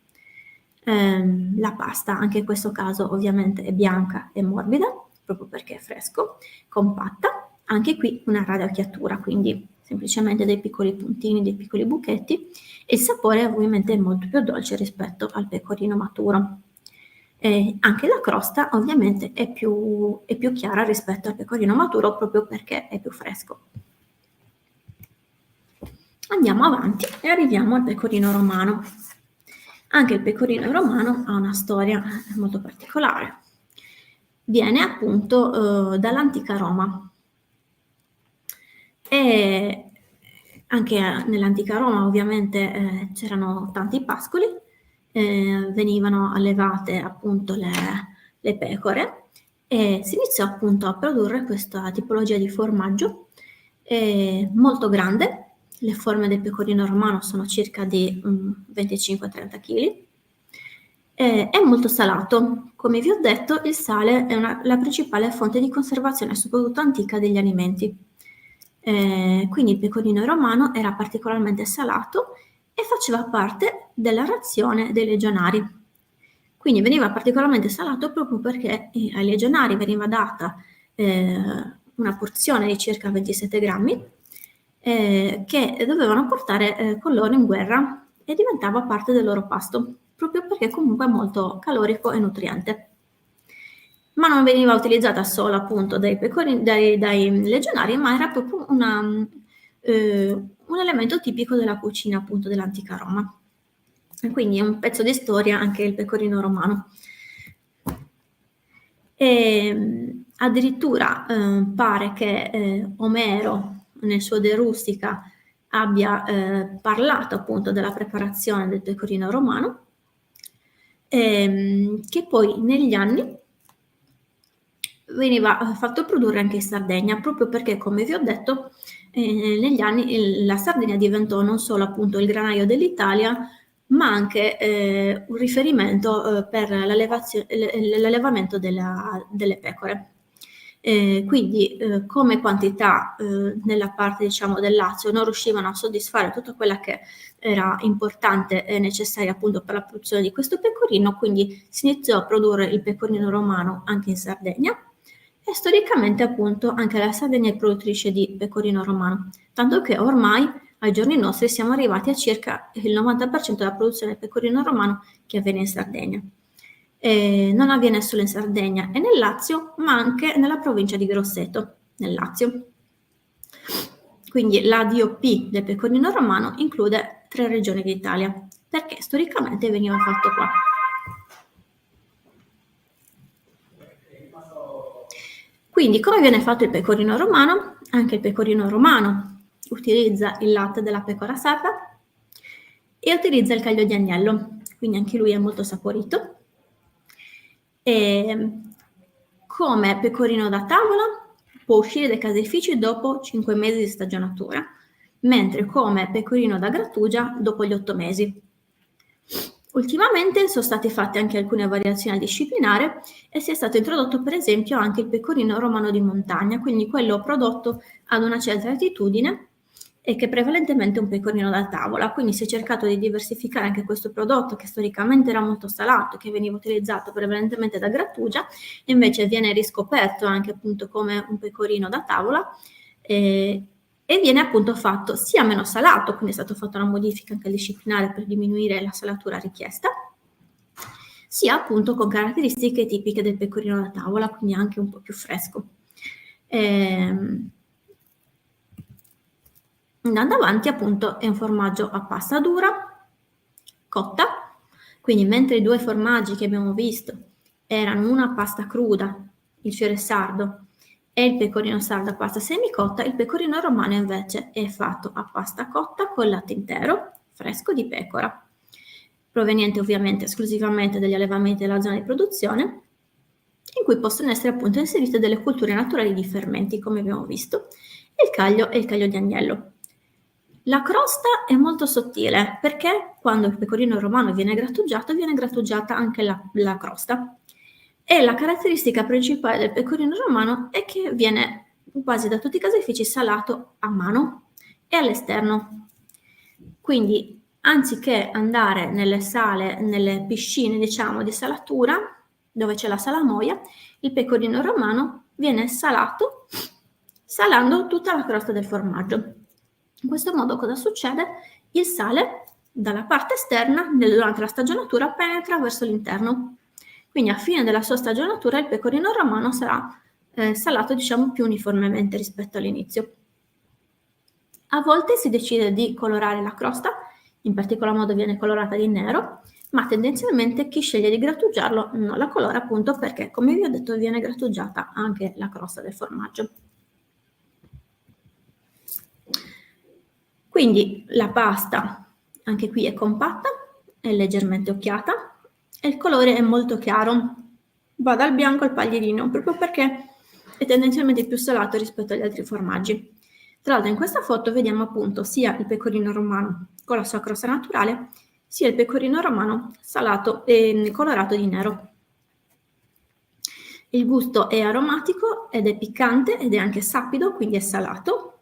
La pasta, anche in questo caso ovviamente è bianca e morbida, proprio perché è fresco, compatta, anche qui una radocchiatura, quindi semplicemente dei piccoli puntini, dei piccoli buchetti, e il sapore ovviamente è molto più dolce rispetto al pecorino maturo. Anche la crosta ovviamente è più chiara rispetto al pecorino maturo, proprio perché è più fresco. Andiamo avanti e arriviamo al pecorino romano. Anche il pecorino romano ha una storia molto particolare. Viene appunto dall'antica Roma. E anche nell'antica Roma ovviamente c'erano tanti pascoli, venivano allevate appunto le pecore, e si iniziò appunto a produrre questa tipologia di formaggio molto grande. Le forme del pecorino romano sono circa di 25-30 kg. È molto salato. Come vi ho detto, il sale è la principale fonte di conservazione, soprattutto antica, degli alimenti. Quindi il pecorino romano era particolarmente salato e faceva parte della razione dei legionari. Quindi veniva particolarmente salato proprio perché ai legionari veniva data una porzione di circa 27 grammi che dovevano portare con loro in guerra, e diventava parte del loro pasto, proprio perché comunque è molto calorico e nutriente. Ma non veniva utilizzata solo appunto dai legionari, ma era proprio un elemento tipico della cucina appunto dell'antica Roma. E quindi è un pezzo di storia anche il pecorino romano. Addirittura pare che Omero nel suo De Rustica abbia parlato appunto della preparazione del pecorino romano, che poi negli anni veniva fatto produrre anche in Sardegna, proprio perché, come vi ho detto, negli anni la Sardegna diventò non solo appunto il granaio dell'Italia, ma anche un riferimento per l'allevamento delle pecore. Quindi come quantità nella parte diciamo del Lazio non riuscivano a soddisfare tutta quella che era importante e necessaria appunto per la produzione di questo pecorino, quindi si iniziò a produrre il pecorino romano anche in Sardegna, e storicamente appunto anche la Sardegna è produttrice di pecorino romano, tanto che ormai ai giorni nostri siamo arrivati a circa il 90% della produzione del pecorino romano che avviene in Sardegna. Non avviene solo in Sardegna e nel Lazio, ma anche nella provincia di Grosseto, nel Lazio. Quindi la DOP del pecorino romano include 3 regioni d'Italia, perché storicamente veniva fatto qua. Quindi come viene fatto il pecorino romano? Anche il pecorino romano utilizza il latte della pecora sarda e utilizza il caglio di agnello, quindi anche lui è molto saporito. E come pecorino da tavola può uscire dai caseifici dopo 5 mesi di stagionatura, mentre come pecorino da grattugia dopo gli 8 mesi. Ultimamente sono state fatte anche alcune variazioni al disciplinare e si è stato introdotto per esempio anche il pecorino romano di montagna, quindi quello prodotto ad una certa altitudine e che prevalentemente è un pecorino da tavola. Quindi si è cercato di diversificare anche questo prodotto che storicamente era molto salato, che veniva utilizzato prevalentemente da grattugia, e invece viene riscoperto anche appunto come un pecorino da tavola e viene appunto fatto sia meno salato, quindi è stata fatta una modifica anche al disciplinare per diminuire la salatura richiesta, sia appunto con caratteristiche tipiche del pecorino da tavola, quindi anche un po' più fresco. Andando avanti appunto è un formaggio a pasta dura, cotta, quindi mentre i 2 formaggi che abbiamo visto erano una pasta cruda, il fiore sardo, e il pecorino sardo a pasta semicotta, il pecorino romano invece è fatto a pasta cotta con latte intero, fresco di pecora, proveniente ovviamente esclusivamente dagli allevamenti della zona di produzione, in cui possono essere appunto inserite delle culture naturali di fermenti, come abbiamo visto, il caglio e il caglio di agnello. La crosta è molto sottile perché quando il pecorino romano viene grattugiata anche la crosta. E la caratteristica principale del pecorino romano è che viene quasi da tutti i caseifici salato a mano e all'esterno. Quindi anziché andare nelle sale, nelle piscine, diciamo, di salatura, dove c'è la salamoia, il pecorino romano viene salato salando tutta la crosta del formaggio. In questo modo cosa succede? Il sale dalla parte esterna, durante la stagionatura, penetra verso l'interno. Quindi a fine della sua stagionatura il pecorino romano sarà salato, diciamo, più uniformemente rispetto all'inizio. A volte si decide di colorare la crosta, in particolar modo viene colorata di nero, ma tendenzialmente chi sceglie di grattugiarlo non la colora, appunto perché, come vi ho detto, viene grattugiata anche la crosta del formaggio. Quindi la pasta, anche qui è compatta, è leggermente occhiata e il colore è molto chiaro, va dal bianco al paglierino, proprio perché è tendenzialmente più salato rispetto agli altri formaggi. Tra l'altro in questa foto vediamo appunto sia il pecorino romano con la sua crosta naturale, sia il pecorino romano salato e colorato di nero. Il gusto è aromatico ed è piccante ed è anche sapido, quindi è salato.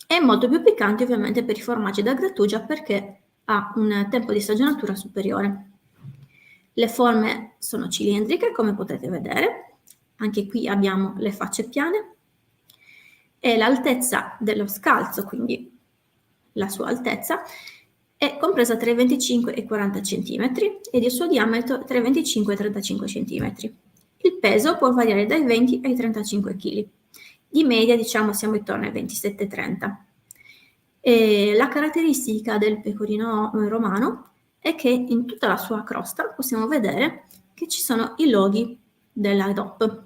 È molto più piccante ovviamente per i formaggi da grattugia perché ha un tempo di stagionatura superiore. Le forme sono cilindriche, come potete vedere. Anche qui abbiamo le facce piane e l'altezza dello scalzo, quindi la sua altezza, è compresa tra i 25 e i 40 cm ed il suo diametro tra i 25 e i 35 cm. Il peso può variare dai 20 ai 35 kg. Di media, diciamo, siamo intorno ai 27-30. E la caratteristica del pecorino romano è che in tutta la sua crosta possiamo vedere che ci sono i loghi della DOP.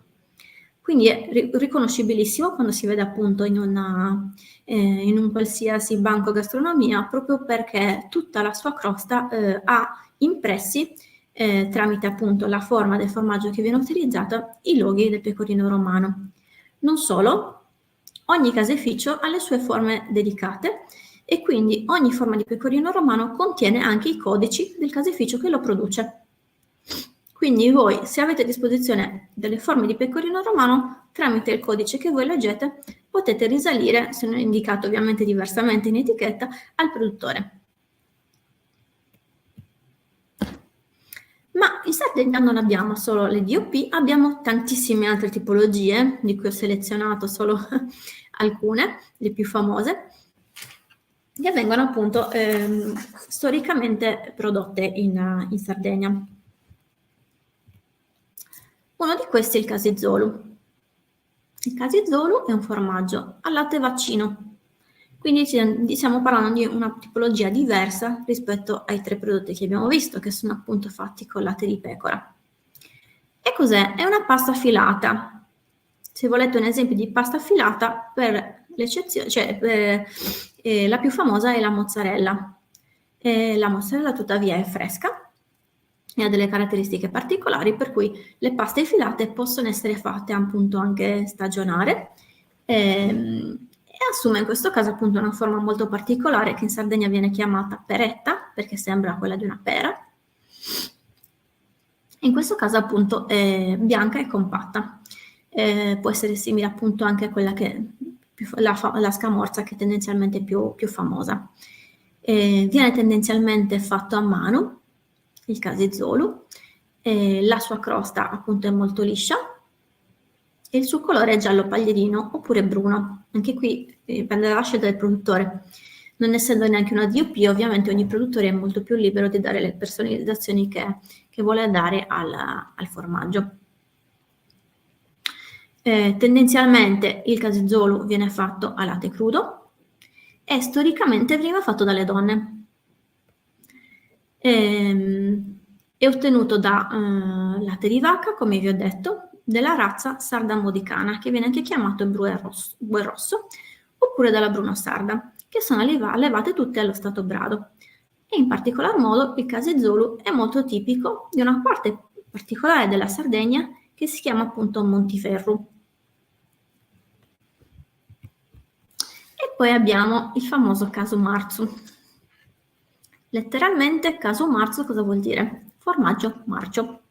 Quindi è riconoscibilissimo quando si vede appunto in un qualsiasi banco gastronomia, proprio perché tutta la sua crosta ha impressi tramite appunto la forma del formaggio che viene utilizzata i loghi del pecorino romano. Non solo, ogni caseificio ha le sue forme dedicate e quindi ogni forma di pecorino romano contiene anche i codici del caseificio che lo produce. Quindi voi, se avete a disposizione delle forme di pecorino romano, tramite il codice che voi leggete, potete risalire, se non è indicato ovviamente diversamente in etichetta, al produttore. Ma in Sardegna non abbiamo solo le DOP, abbiamo tantissime altre tipologie, di cui ho selezionato solo alcune, le più famose, che vengono appunto storicamente prodotte in Sardegna. Uno di questi è il casizolu. Il casizolu è un formaggio al latte vaccino, quindi stiamo parlando di una tipologia diversa rispetto ai 3 prodotti che abbiamo visto, che sono appunto fatti con latte di pecora. E cos'è? È una pasta filata. Se volete un esempio di pasta filata, per l'eccezione, la più famosa è la mozzarella. La mozzarella tuttavia è fresca e ha delle caratteristiche particolari, per cui le paste filate possono essere fatte appunto anche stagionare e assume in questo caso appunto una forma molto particolare che in Sardegna viene chiamata peretta, perché sembra quella di una pera. In questo caso appunto è bianca e compatta. Può essere simile appunto anche a quella che la scamorza, che è tendenzialmente più famosa. Viene tendenzialmente fatto a mano, il casizolu, la sua crosta appunto è molto liscia e il suo colore è giallo paglierino oppure bruno. Anche qui dipende dalla scelta del produttore. Non essendo neanche una DOP, ovviamente ogni produttore è molto più libero di dare le personalizzazioni che vuole dare al formaggio. Tendenzialmente il casizolu viene fatto a latte crudo e storicamente veniva fatto dalle donne. È ottenuto da latte di vacca, come vi ho detto, della razza sarda modicana, che viene anche chiamato bue rosso, oppure dalla bruno sarda, che sono allevate tutte allo stato brado. E in particolar modo il casizolu è molto tipico di una parte particolare della Sardegna che si chiama appunto Montiferru. E poi abbiamo il famoso casu marzu. Letteralmente casu marzu cosa vuol dire? Formaggio marcio.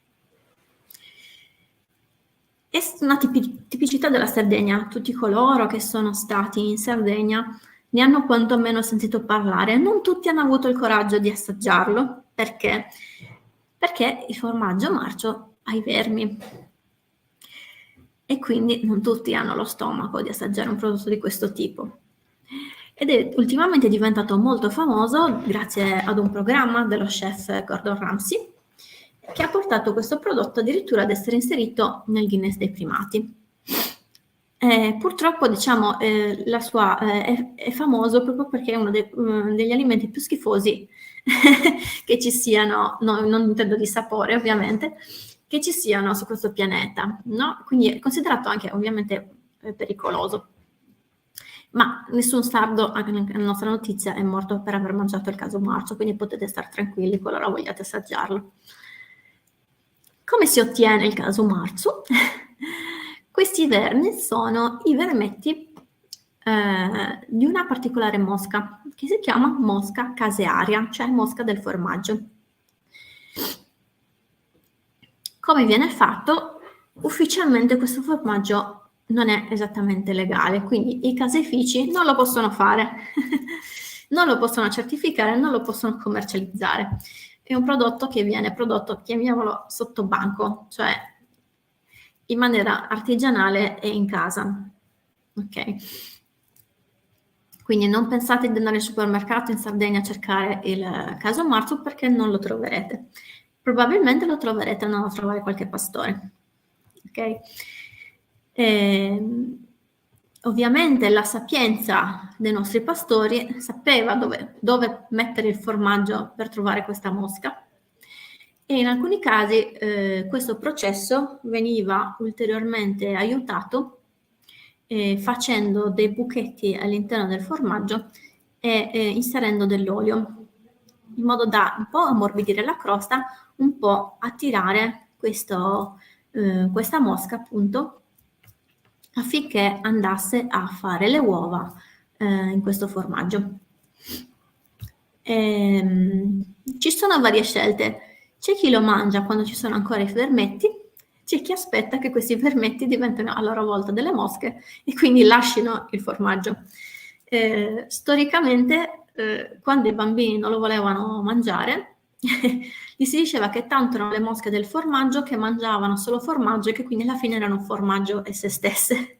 È una tipicità della Sardegna. Tutti coloro che sono stati in Sardegna ne hanno quantomeno sentito parlare. Non tutti hanno avuto il coraggio di assaggiarlo. Perché? Perché il formaggio marcio ha i vermi. E quindi non tutti hanno lo stomaco di assaggiare un prodotto di questo tipo. Ed è ultimamente diventato molto famoso grazie ad un programma dello chef Gordon Ramsay, che ha portato questo prodotto addirittura ad essere inserito nel Guinness dei primati. Purtroppo, diciamo, è famoso proprio perché è uno degli alimenti più schifosi che ci siano, no, non intendo di sapore ovviamente, che ci siano su questo pianeta, no? Quindi è considerato anche ovviamente pericoloso. Ma nessun sardo, anche nella nostra notizia, è morto per aver mangiato il caso marcio, quindi potete stare tranquilli qualora vogliate assaggiarlo. Come si ottiene il caso marcio? Questi vermi sono i vermetti di una particolare mosca che si chiama mosca casearia, cioè mosca del formaggio. Come viene fatto? Ufficialmente questo formaggio non è esattamente legale, quindi i caseifici non lo possono fare, non lo possono certificare, non lo possono commercializzare. È un prodotto che viene prodotto, chiamiamolo sotto banco, cioè in maniera artigianale e in casa. Ok? Quindi non pensate di andare al supermercato in Sardegna a cercare il caso marcio perché non lo troverete. Probabilmente lo troverete andando a trovare qualche pastore. Ok? Ovviamente la sapienza dei nostri pastori sapeva dove mettere il formaggio per trovare questa mosca e in alcuni casi questo processo veniva ulteriormente aiutato facendo dei buchetti all'interno del formaggio e inserendo dell'olio in modo da un po' ammorbidire la crosta, un po' attirare questa mosca appunto affinché andasse a fare le uova in questo formaggio. Ci sono varie scelte. C'è chi lo mangia quando ci sono ancora i vermetti, c'è chi aspetta che questi vermetti diventino a loro volta delle mosche e quindi lasciano il formaggio. Storicamente, quando i bambini non lo volevano mangiare, gli si diceva che tanto erano le mosche del formaggio che mangiavano solo formaggio e che quindi alla fine erano formaggio esse stesse.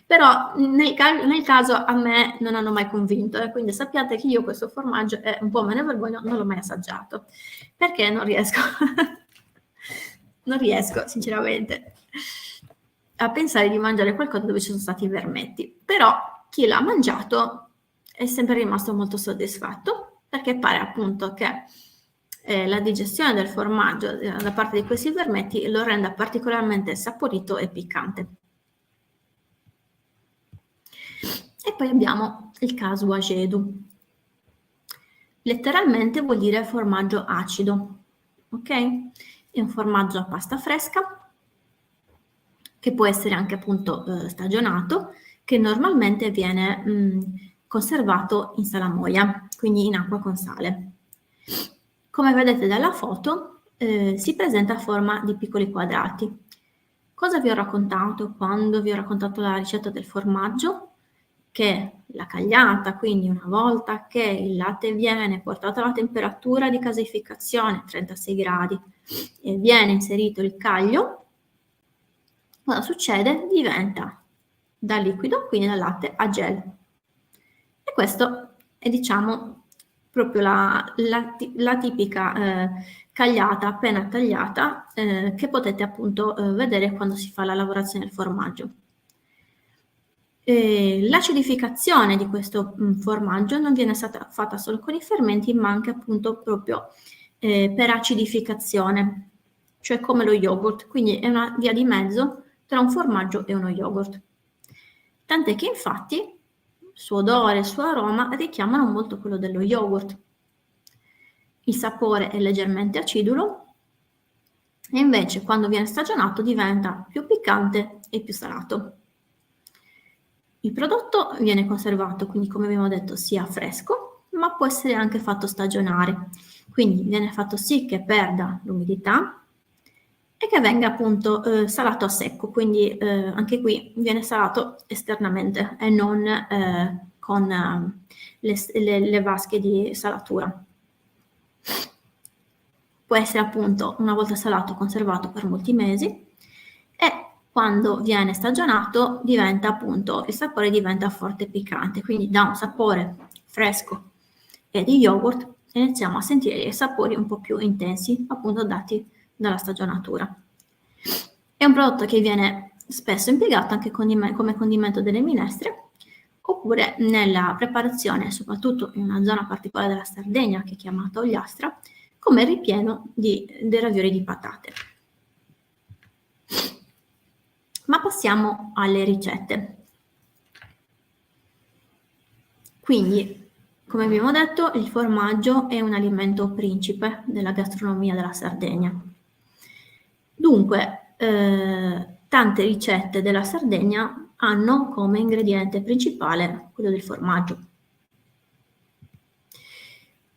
Però nel caso a me non hanno mai convinto, quindi sappiate che io questo formaggio un po' me ne vergogno, non l'ho mai assaggiato, perché non riesco, non riesco sinceramente a pensare di mangiare qualcosa dove ci sono stati i vermetti, però chi l'ha mangiato è sempre rimasto molto soddisfatto, perché pare appunto che la digestione del formaggio da parte di questi vermetti lo renda particolarmente saporito e piccante. E poi abbiamo il casu agedu. Letteralmente vuol dire formaggio acido, ok? È un formaggio a pasta fresca, che può essere anche appunto stagionato, che normalmente viene conservato in salamoia, quindi in acqua con sale. Come vedete dalla foto, si presenta a forma di piccoli quadrati. Cosa vi ho raccontato quando vi ho raccontato la ricetta del formaggio? Che la cagliata, quindi una volta che il latte viene portato alla temperatura di caseificazione, 36 gradi, e viene inserito il caglio, cosa succede? Diventa da liquido, quindi dal latte, a gel. E questo è, diciamo, proprio la tipica cagliata appena tagliata che potete appunto vedere quando si fa la lavorazione del formaggio. L'acidificazione di questo formaggio non viene stata fatta solo con i fermenti, ma anche appunto proprio per acidificazione, cioè come lo yogurt, quindi è una via di mezzo tra un formaggio e uno yogurt. Tant'è che infatti il suo odore e il suo aroma richiamano molto quello dello yogurt. Il sapore è leggermente acidulo e invece quando viene stagionato diventa più piccante e più salato. Il prodotto viene conservato, quindi come abbiamo detto, sia fresco, ma può essere anche fatto stagionare. Quindi viene fatto sì che perda l'umidità e che venga appunto salato a secco, quindi anche qui viene salato esternamente e non con le vasche di salatura. Può essere appunto, una volta salato, conservato per molti mesi, e quando viene stagionato diventa appunto, il sapore diventa forte e piccante, quindi da un sapore fresco e di yogurt iniziamo a sentire i sapori un po' più intensi, appunto dati dalla stagionatura. È un prodotto che viene spesso impiegato anche come condimento delle minestre, oppure nella preparazione, soprattutto in una zona particolare della Sardegna che è chiamata Ogliastra, come ripieno dei ravioli di patate. Ma passiamo alle ricette. Quindi, come abbiamo detto, il formaggio è un alimento principe della gastronomia della Sardegna. Dunque, tante ricette della Sardegna hanno come ingrediente principale quello del formaggio.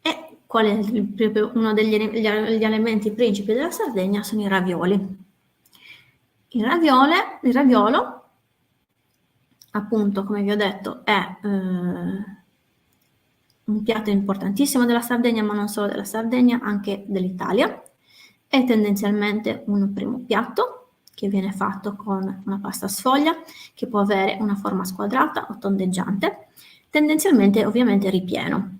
E qual è uno degli elementi principi della Sardegna? Sono i ravioli. Il raviolo, appunto, come vi ho detto, è un piatto importantissimo della Sardegna, ma non solo della Sardegna, anche dell'Italia. È tendenzialmente un primo piatto che viene fatto con una pasta sfoglia, che può avere una forma squadrata o tondeggiante, tendenzialmente ovviamente ripieno.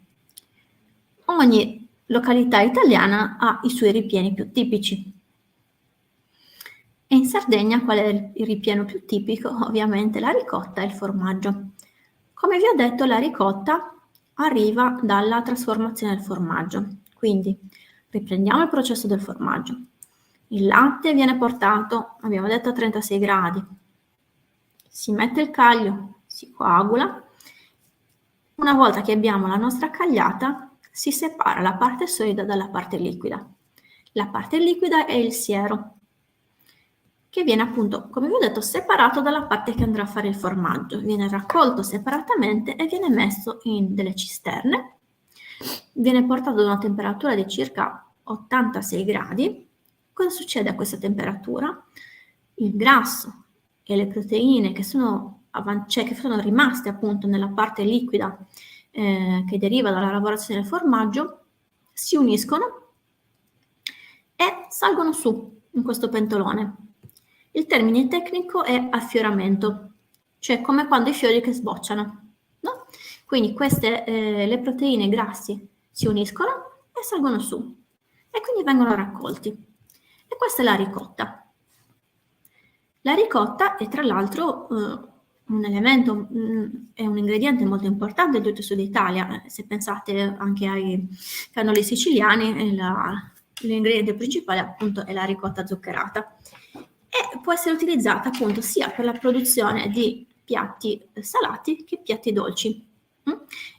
Ogni località italiana ha i suoi ripieni più tipici. E in Sardegna qual è il ripieno più tipico? Ovviamente la ricotta e il formaggio. Come vi ho detto, la ricotta arriva dalla trasformazione del formaggio. Quindi riprendiamo il processo del formaggio. Il latte viene portato, abbiamo detto, a 36 gradi. Si mette il caglio, si coagula. Una volta che abbiamo la nostra cagliata, si separa la parte solida dalla parte liquida. La parte liquida è il siero, che viene appunto, come vi ho detto, separato dalla parte che andrà a fare il formaggio. Viene raccolto separatamente e viene messo in delle cisterne. Viene portato ad una temperatura di circa 86 gradi. Cosa succede a questa temperatura? Il grasso e le proteine che sono rimaste appunto nella parte liquida che deriva dalla lavorazione del formaggio si uniscono e salgono su in questo pentolone. Il termine tecnico è affioramento, cioè come quando i fiori che sbocciano, no? Quindi le proteine grassi si uniscono e salgono su e quindi vengono raccolti. E questa è la ricotta. La ricotta è tra l'altro un elemento, è un ingrediente molto importante in tutto il sud Italia. Se pensate anche ai cannoli siciliani, l'ingrediente principale appunto è la ricotta zuccherata. E può essere utilizzata appunto sia per la produzione di piatti salati che piatti dolci.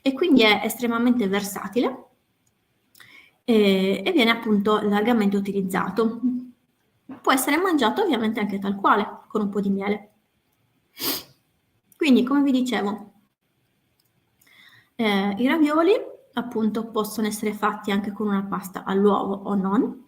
E quindi è estremamente versatile e viene appunto largamente utilizzato. Può essere mangiato ovviamente anche tal quale, con un po' di miele. Quindi, come vi dicevo, i ravioli appunto possono essere fatti anche con una pasta all'uovo o non,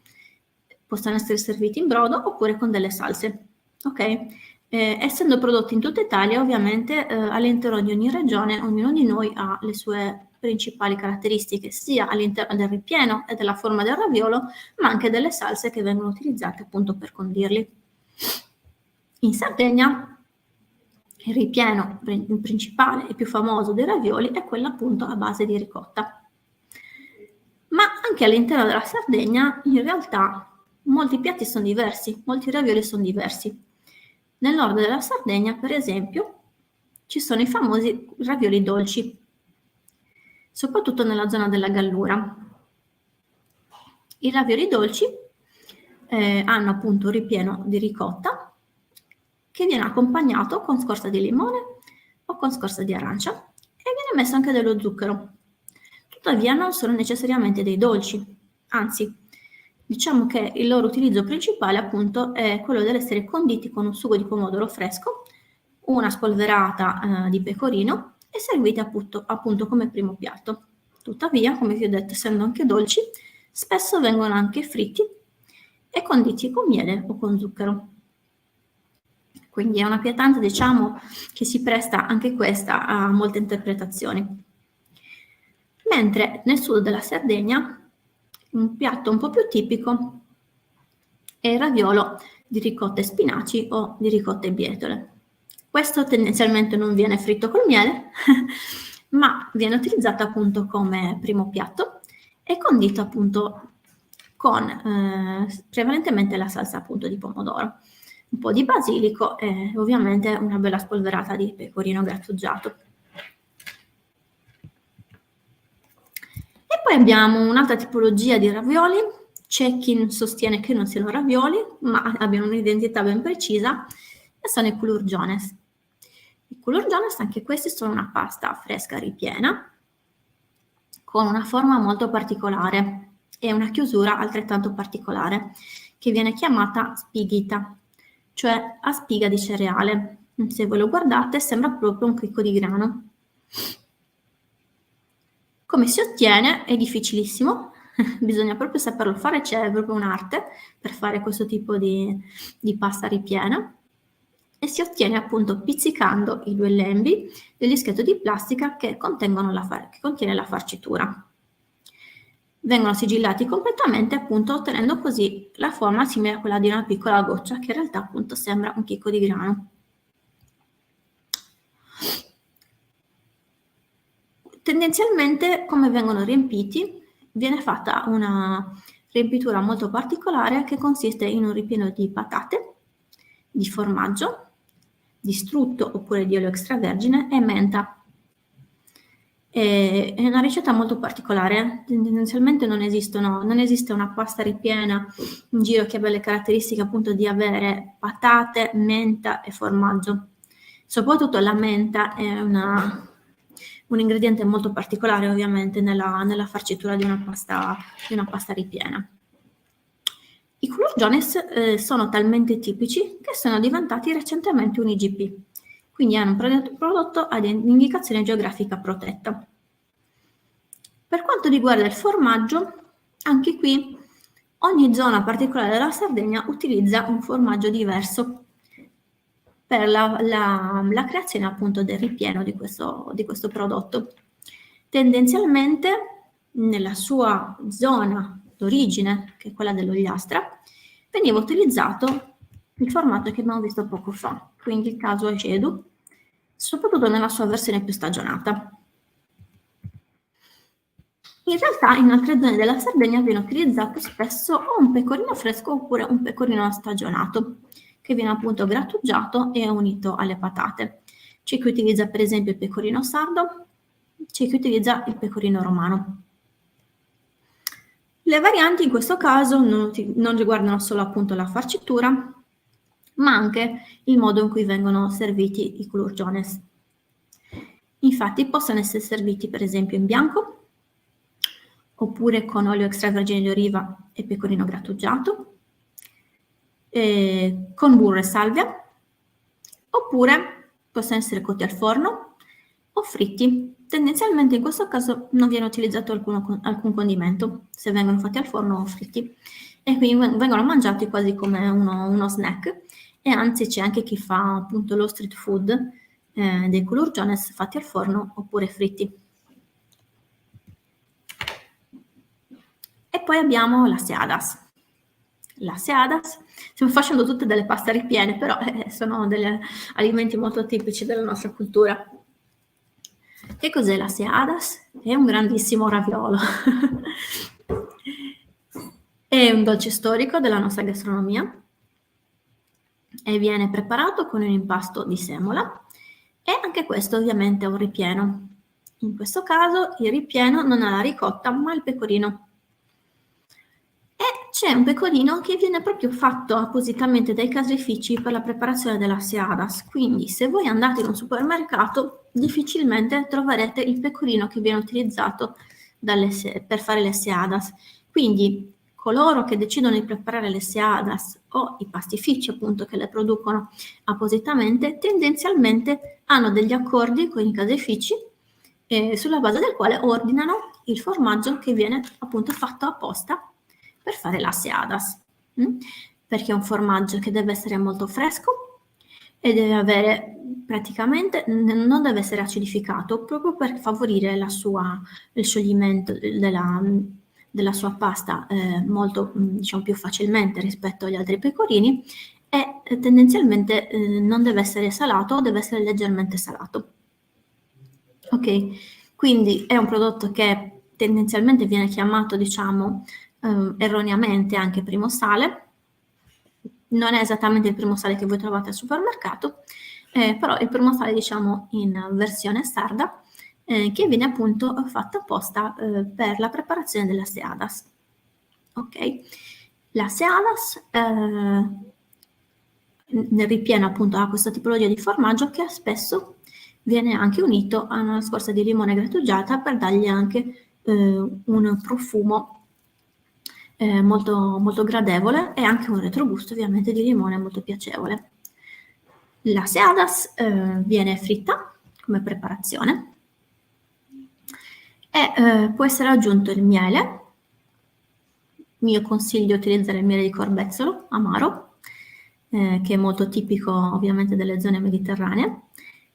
possono essere serviti in brodo oppure con delle salse, ok? Essendo prodotti in tutta Italia, ovviamente all'interno di ogni regione, ognuno di noi ha le sue principali caratteristiche, sia all'interno del ripieno e della forma del raviolo, ma anche delle salse che vengono utilizzate appunto per condirli. In Sardegna il ripieno principale e più famoso dei ravioli è quello appunto a base di ricotta. Ma anche all'interno della Sardegna in realtà molti piatti sono diversi, molti ravioli sono diversi. Nel nord della Sardegna, per esempio, ci sono i famosi ravioli dolci, soprattutto nella zona della Gallura. I ravioli dolci hanno appunto un ripieno di ricotta che viene accompagnato con scorza di limone o con scorza di arancia e viene messo anche dello zucchero. Tuttavia non sono necessariamente dei dolci, anzi, diciamo che il loro utilizzo principale appunto è quello dell'essere conditi con un sugo di pomodoro fresco, una spolverata di pecorino e serviti appunto come primo piatto. Tuttavia, come vi ho detto, essendo anche dolci, spesso vengono anche fritti e conditi con miele o con zucchero. Quindi è una pietanza, diciamo, che si presta anche questa a molte interpretazioni. Mentre nel sud della Sardegna un piatto un po' più tipico è il raviolo di ricotta e spinaci o di ricotta e bietole. Questo tendenzialmente non viene fritto col miele, ma viene utilizzato appunto come primo piatto e condito appunto con prevalentemente la salsa appunto di pomodoro, un po' di basilico e ovviamente una bella spolverata di pecorino grattugiato. E poi abbiamo un'altra tipologia di ravioli. C'è chi sostiene che non siano ravioli, ma abbiano un'identità ben precisa, e sono i culurgiones. I culurgiones, anche questi, sono una pasta fresca ripiena, con una forma molto particolare e una chiusura altrettanto particolare, che viene chiamata spighita, cioè a spiga di cereale. Se voi lo guardate sembra proprio un chicco di grano. Come si ottiene? È difficilissimo, bisogna proprio saperlo fare, c'è proprio un'arte per fare questo tipo di pasta ripiena, e si ottiene appunto pizzicando i due lembi del dischetto di plastica che contiene la farcitura. Vengono sigillati completamente, appunto ottenendo così la forma simile a quella di una piccola goccia, che in realtà appunto sembra un chicco di grano. Tendenzialmente, come vengono riempiti, viene fatta una riempitura molto particolare che consiste in un ripieno di patate, di formaggio, di strutto oppure di olio extravergine e menta. È una ricetta molto particolare, tendenzialmente non esiste una pasta ripiena in giro che abbia le caratteristiche appunto di avere patate, menta e formaggio. Soprattutto la menta è un ingrediente molto particolare ovviamente nella farcitura di una pasta ripiena. I culurgiones sono talmente tipici che sono diventati recentemente un IGP, quindi hanno un prodotto ad indicazione geografica protetta. Per quanto riguarda il formaggio, anche qui ogni zona particolare della Sardegna utilizza un formaggio diverso per la creazione appunto del ripieno di questo prodotto. Tendenzialmente nella sua zona d'origine, che è quella dell'Ogliastra, veniva utilizzato il formato che abbiamo visto poco fa, quindi il caso acedu, soprattutto nella sua versione più stagionata. In realtà in altre zone della Sardegna viene utilizzato spesso o un pecorino fresco oppure un pecorino stagionato, che viene appunto grattugiato e unito alle patate. C'è chi utilizza per esempio il pecorino sardo, c'è chi utilizza il pecorino romano. Le varianti in questo caso non riguardano solo appunto la farcitura, ma anche il modo in cui vengono serviti i culurgiones. Infatti possono essere serviti per esempio in bianco, oppure con olio extravergine di oliva e pecorino grattugiato, con burro e salvia, oppure possono essere cotti al forno o fritti. Tendenzialmente in questo caso non viene utilizzato alcun condimento, se vengono fatti al forno o fritti, e quindi vengono mangiati quasi come uno snack, e anzi c'è anche chi fa appunto lo street food dei culurgiones fatti al forno oppure fritti. E poi abbiamo la seadas. La seadas, stiamo facendo tutte delle paste ripiene, però sono degli alimenti molto tipici della nostra cultura. Che cos'è la seadas? È un grandissimo raviolo. È un dolce storico della nostra gastronomia e viene preparato con un impasto di semola, e anche questo ovviamente è un ripieno. In questo caso il ripieno non ha la ricotta ma il pecorino. E c'è un pecorino che viene proprio fatto appositamente dai caseifici per la preparazione della seadas, quindi se voi andate in un supermercato difficilmente troverete il pecorino che viene utilizzato per fare le seadas. Quindi coloro che decidono di preparare le seadas o i pastifici appunto che le producono appositamente, tendenzialmente hanno degli accordi con i caseifici sulla base del quale ordinano il formaggio che viene appunto fatto apposta per fare la seadas. perché è un formaggio che deve essere molto fresco e deve avere praticamente, non deve essere acidificato, proprio per favorire il scioglimento della sua pasta molto, diciamo, più facilmente rispetto agli altri pecorini, e tendenzialmente non deve essere salato, deve essere leggermente salato. Ok, quindi è un prodotto che tendenzialmente viene chiamato, diciamo, erroneamente anche primo sale. Non è esattamente il primo sale che voi trovate al supermercato, però il primo sale, diciamo, in versione sarda, che viene appunto fatta apposta per la preparazione della seadas. Ok, la seadas nel ripieno appunto a questa tipologia di formaggio che spesso viene anche unito a una scorza di limone grattugiata per dargli anche un profumo molto, molto gradevole e anche un retrogusto ovviamente di limone molto piacevole. La seadas viene fritta come preparazione e può essere aggiunto il miele. Io consiglio di utilizzare il miele di corbezzolo amaro, che è molto tipico ovviamente delle zone mediterranee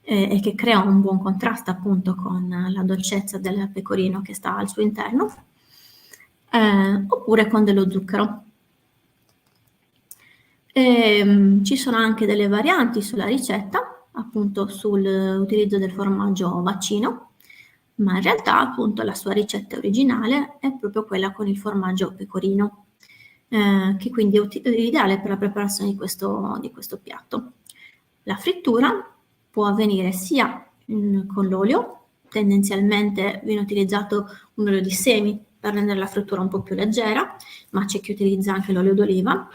e che crea un buon contrasto appunto con la dolcezza del pecorino che sta al suo interno, oppure con dello zucchero. Ci sono anche delle varianti sulla ricetta, appunto sull'utilizzo del formaggio vaccino, ma in realtà appunto la sua ricetta originale è proprio quella con il formaggio pecorino, che quindi è ideale per la preparazione di questo piatto. La frittura può avvenire sia con l'olio, tendenzialmente viene utilizzato un olio di semi per rendere la frittura un po' più leggera, ma c'è chi utilizza anche l'olio d'oliva,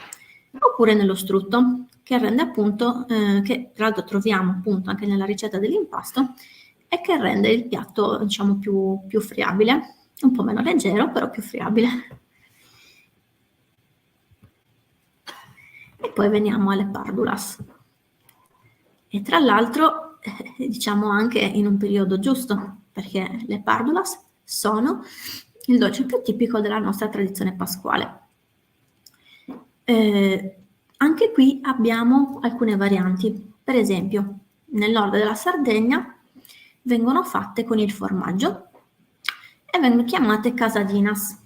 oppure nello strutto, che rende appunto, che tra l'altro troviamo appunto anche nella ricetta dell'impasto, e che rende il piatto, diciamo, più friabile, un po' meno leggero, però più friabile. E poi veniamo alle pardulas. E tra l'altro, diciamo anche in un periodo giusto, perché le pardulas sono il dolce più tipico della nostra tradizione pasquale. Anche qui abbiamo alcune varianti. Per esempio, nel nord della Sardegna vengono fatte con il formaggio e vengono chiamate casadinas,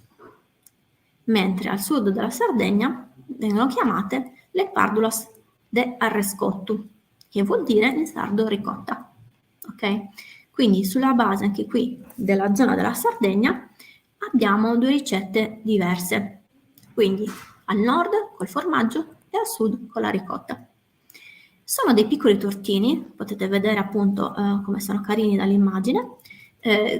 mentre al sud della Sardegna vengono chiamate le pardulas de arrescottu, che vuol dire in sardo ricotta. Ok? Quindi sulla base anche qui della zona della Sardegna abbiamo due ricette diverse. Quindi al nord col formaggio e al sud con la ricotta. Sono dei piccoli tortini, potete vedere appunto come sono carini dall'immagine,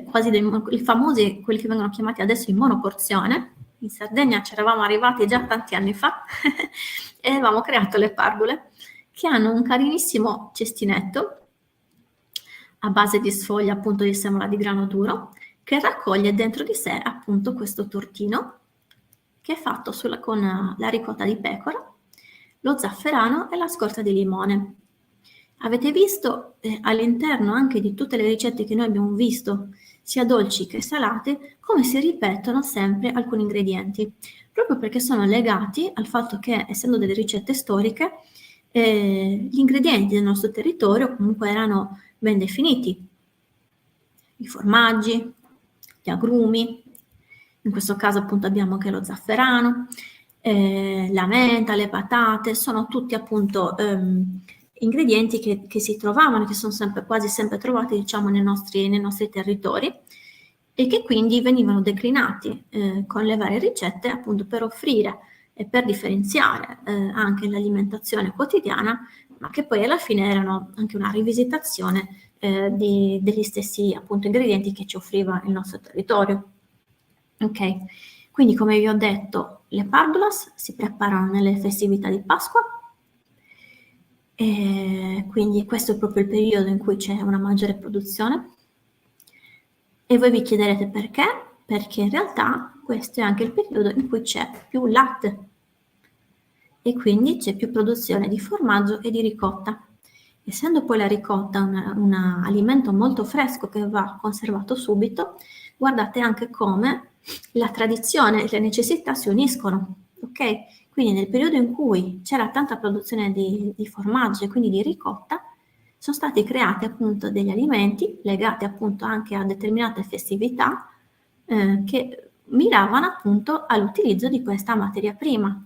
quasi i famosi, quelli che vengono chiamati adesso in monoporzione. In Sardegna ci eravamo arrivati già tanti anni fa e avevamo creato le pardule, che hanno un carinissimo cestinetto a base di sfoglia appunto di semola di grano duro, che raccoglie dentro di sé appunto questo tortino, che è fatto con la ricotta di pecora, lo zafferano e la scorza di limone. Avete visto all'interno anche di tutte le ricette che noi abbiamo visto, sia dolci che salate, come si ripetono sempre alcuni ingredienti, proprio perché sono legati al fatto che, essendo delle ricette storiche, gli ingredienti del nostro territorio comunque erano ben definiti. I formaggi, gli agrumi, in questo caso appunto abbiamo anche lo zafferano, la menta, le patate, sono tutti appunto ingredienti che si trovavano, che sono quasi sempre trovati, diciamo, nei nostri territori, e che quindi venivano declinati con le varie ricette appunto per offrire e per differenziare anche l'alimentazione quotidiana, ma che poi alla fine erano anche una rivisitazione degli stessi appunto ingredienti che ci offriva il nostro territorio. Ok, quindi come vi ho detto, le pardulas si preparano nelle festività di Pasqua, e quindi questo è proprio il periodo in cui c'è una maggiore produzione. E voi vi chiederete perché? Perché in realtà questo è anche il periodo in cui c'è più latte e quindi c'è più produzione di formaggio e di ricotta. Essendo poi la ricotta un alimento molto fresco che va conservato subito, guardate anche come la tradizione e le necessità si uniscono, ok? Quindi nel periodo in cui c'era tanta produzione di formaggio e quindi di ricotta, sono stati creati appunto degli alimenti legati appunto anche a determinate festività che miravano appunto all'utilizzo di questa materia prima.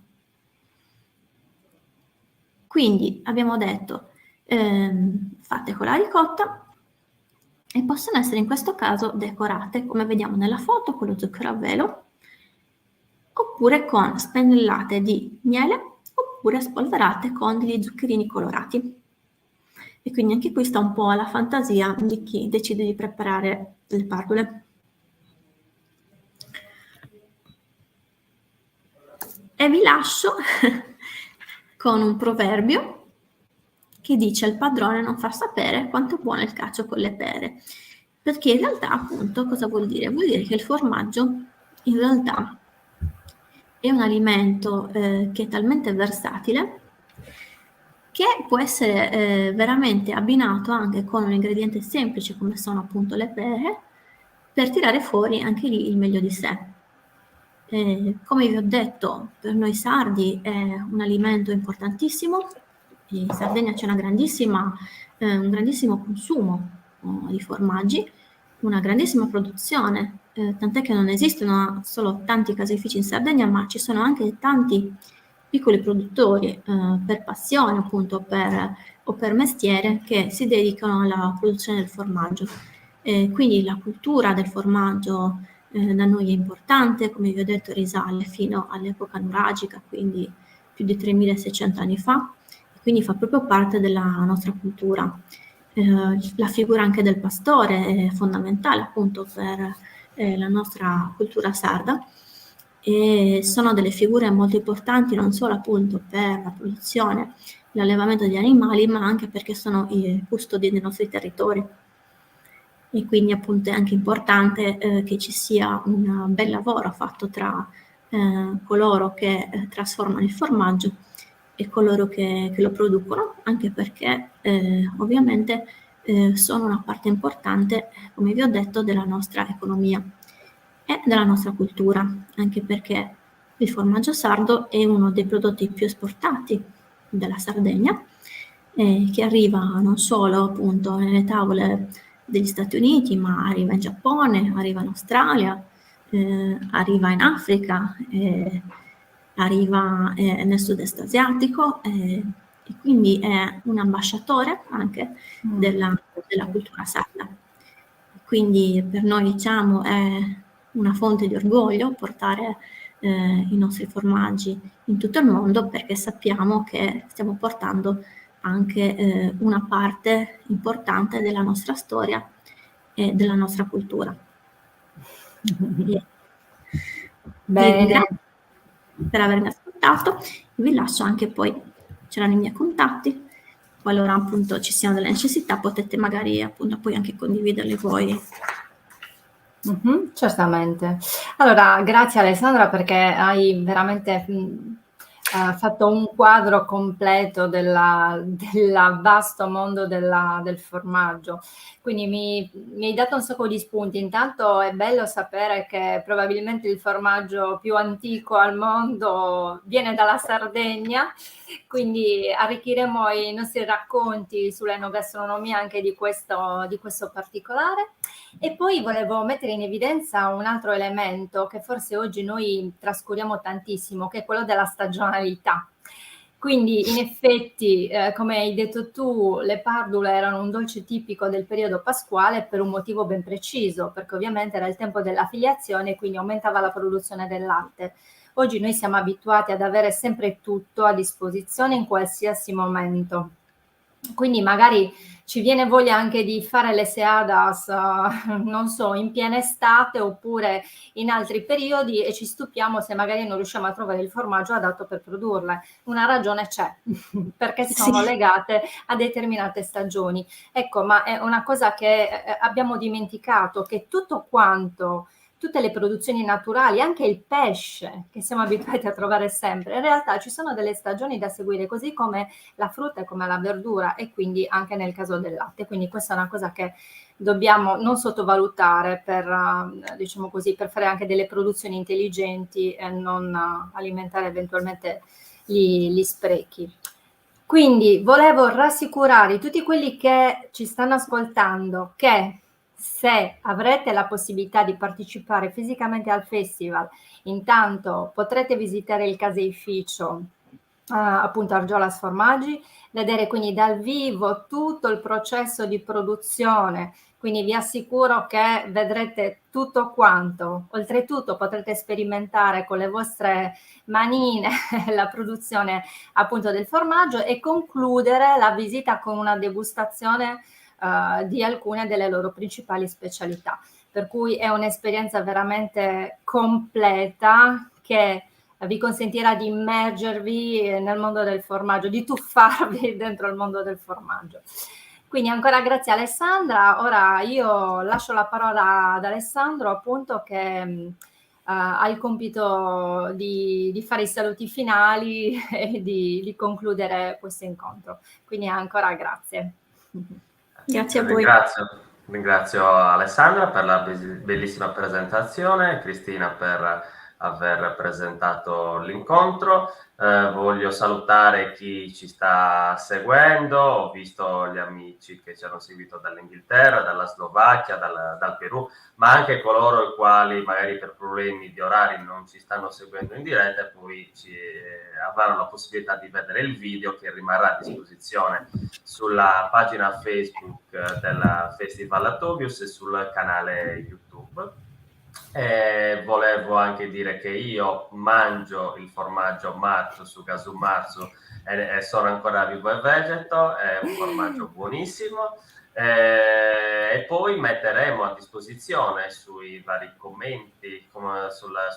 Quindi abbiamo detto fatte con la ricotta e possono essere in questo caso decorate, come vediamo nella foto, con lo zucchero a velo, oppure con spennellate di miele, oppure spolverate con degli zuccherini colorati. E quindi anche qui sta un po' alla fantasia di chi decide di preparare le pardule. E vi lascio con un proverbio che dice: al padrone non far sapere quanto è buono il cacio con le pere. Perché in realtà, appunto, cosa vuol dire? Vuol dire che il formaggio in realtà è un alimento che è talmente versatile che può essere veramente abbinato anche con un ingrediente semplice come sono appunto le pere, per tirare fuori anche lì il meglio di sé. Come vi ho detto, per noi sardi è un alimento importantissimo. In Sardegna c'è un grandissimo consumo di formaggi, una grandissima produzione, tant'è che non esistono solo tanti caseifici in Sardegna, ma ci sono anche tanti piccoli produttori per passione, appunto, o per mestiere, che si dedicano alla produzione del formaggio. Quindi la cultura del formaggio da noi è importante, come vi ho detto risale fino all'epoca nuragica, quindi più di 3600 anni fa, e quindi fa proprio parte della nostra cultura. La figura anche del pastore è fondamentale appunto per la nostra cultura sarda, e sono delle figure molto importanti non solo appunto per la produzione, l'allevamento di animali, ma anche perché sono i custodi dei nostri territori. E quindi appunto è anche importante che ci sia un bel lavoro fatto tra coloro che trasformano il formaggio e coloro che lo producono, anche perché ovviamente sono una parte importante, come vi ho detto, della nostra economia e della nostra cultura, anche perché il formaggio sardo è uno dei prodotti più esportati della Sardegna, che arriva non solo appunto nelle tavole degli Stati Uniti, ma arriva in Giappone, arriva in Australia, arriva in Africa, arriva nel sud-est asiatico, e quindi è un ambasciatore anche della cultura sarda. Quindi per noi, diciamo, è una fonte di orgoglio portare i nostri formaggi in tutto il mondo, perché sappiamo che stiamo portando anche una parte importante della nostra storia e della nostra cultura. Vi ringrazio per avermi ascoltato, vi lascio anche poi, c'erano i miei contatti, qualora appunto ci siano delle necessità potete magari appunto poi anche condividerle voi. Certamente. Allora, grazie Alessandra, perché hai veramente fatto un quadro completo del vasto mondo del formaggio. Quindi mi hai dato un sacco di spunti. Intanto è bello sapere che probabilmente il formaggio più antico al mondo viene dalla Sardegna, quindi arricchiremo i nostri racconti sull'enogastronomia anche di questo particolare. E poi volevo mettere in evidenza un altro elemento che forse oggi noi trascuriamo tantissimo, che è quello della stagionalità. Quindi in effetti, come hai detto tu, le pardule erano un dolce tipico del periodo pasquale per un motivo ben preciso, perché ovviamente era il tempo della filiazione e quindi aumentava la produzione del latte. Oggi noi siamo abituati ad avere sempre tutto a disposizione in qualsiasi momento. Quindi magari ci viene voglia anche di fare le seadas, non so, in piena estate oppure in altri periodi, e ci stupiamo se magari non riusciamo a trovare il formaggio adatto per produrle. Una ragione c'è, perché sono legate a determinate stagioni. Ecco, ma è una cosa che abbiamo dimenticato, che tutte tutte le produzioni naturali, anche il pesce che siamo abituati a trovare sempre. In realtà ci sono delle stagioni da seguire, così come la frutta e come la verdura, e quindi anche nel caso del latte. Quindi questa è una cosa che dobbiamo non sottovalutare per, diciamo così, per fare anche delle produzioni intelligenti e non alimentare eventualmente gli sprechi. Quindi volevo rassicurare tutti quelli che ci stanno ascoltando che se avrete la possibilità di partecipare fisicamente al festival, intanto potrete visitare il caseificio appunto Argiolas Formaggi, vedere quindi dal vivo tutto il processo di produzione, quindi vi assicuro che vedrete tutto quanto. Oltretutto potrete sperimentare con le vostre manine la produzione appunto del formaggio e concludere la visita con una degustazione di alcune delle loro principali specialità. Per cui è un'esperienza veramente completa che vi consentirà di immergervi nel mondo del formaggio, di tuffarvi dentro il mondo del formaggio. Quindi ancora grazie Alessandra. Ora io lascio la parola ad Alessandro, appunto, che ha il compito di fare i saluti finali e di concludere questo incontro. Quindi ancora grazie. Grazie a voi. Ringrazio Alessandra per la bellissima presentazione, Cristina per aver presentato l'incontro. Voglio salutare chi ci sta seguendo, ho visto gli amici che ci hanno seguito dall'Inghilterra, dalla Slovacchia, dal Perù, ma anche coloro i quali magari per problemi di orari non ci stanno seguendo in diretta e poi avranno la possibilità di vedere il video che rimarrà a disposizione sulla pagina Facebook del Festival Atobius e sul canale YouTube. Volevo anche dire che io mangio il formaggio Marzu su Gasù Marzu e sono ancora vivo e vegeto, è un formaggio buonissimo. E poi metteremo a disposizione sui vari commenti,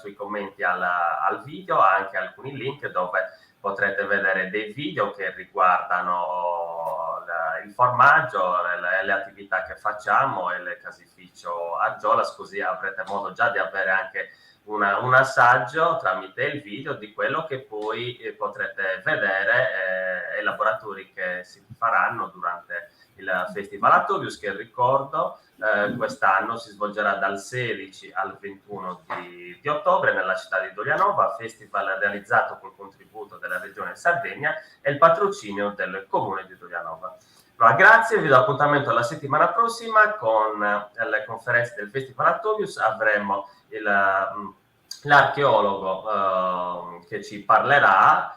sui commenti al video, anche alcuni link dove potrete vedere dei video che riguardano il formaggio, le attività che facciamo e il caseificio Argiolas, così avrete modo già di avere anche un assaggio tramite il video di quello che poi potrete vedere e laboratori che si faranno durante il Festival Atobius, che ricordo quest'anno si svolgerà dal 16 al 21 di ottobre nella città di Dorianova, festival realizzato col contributo della Regione Sardegna e il patrocinio del Comune di Dorianova. Allora, grazie, vi do appuntamento la settimana prossima con le conferenze del Festival Atobius. Avremo l'archeologo che ci parlerà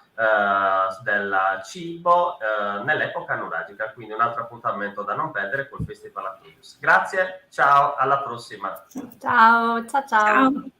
del cibo nell'epoca nuragica, quindi un altro appuntamento da non perdere col Festival Atobius. Grazie, ciao, alla prossima. Ciao. Ciao.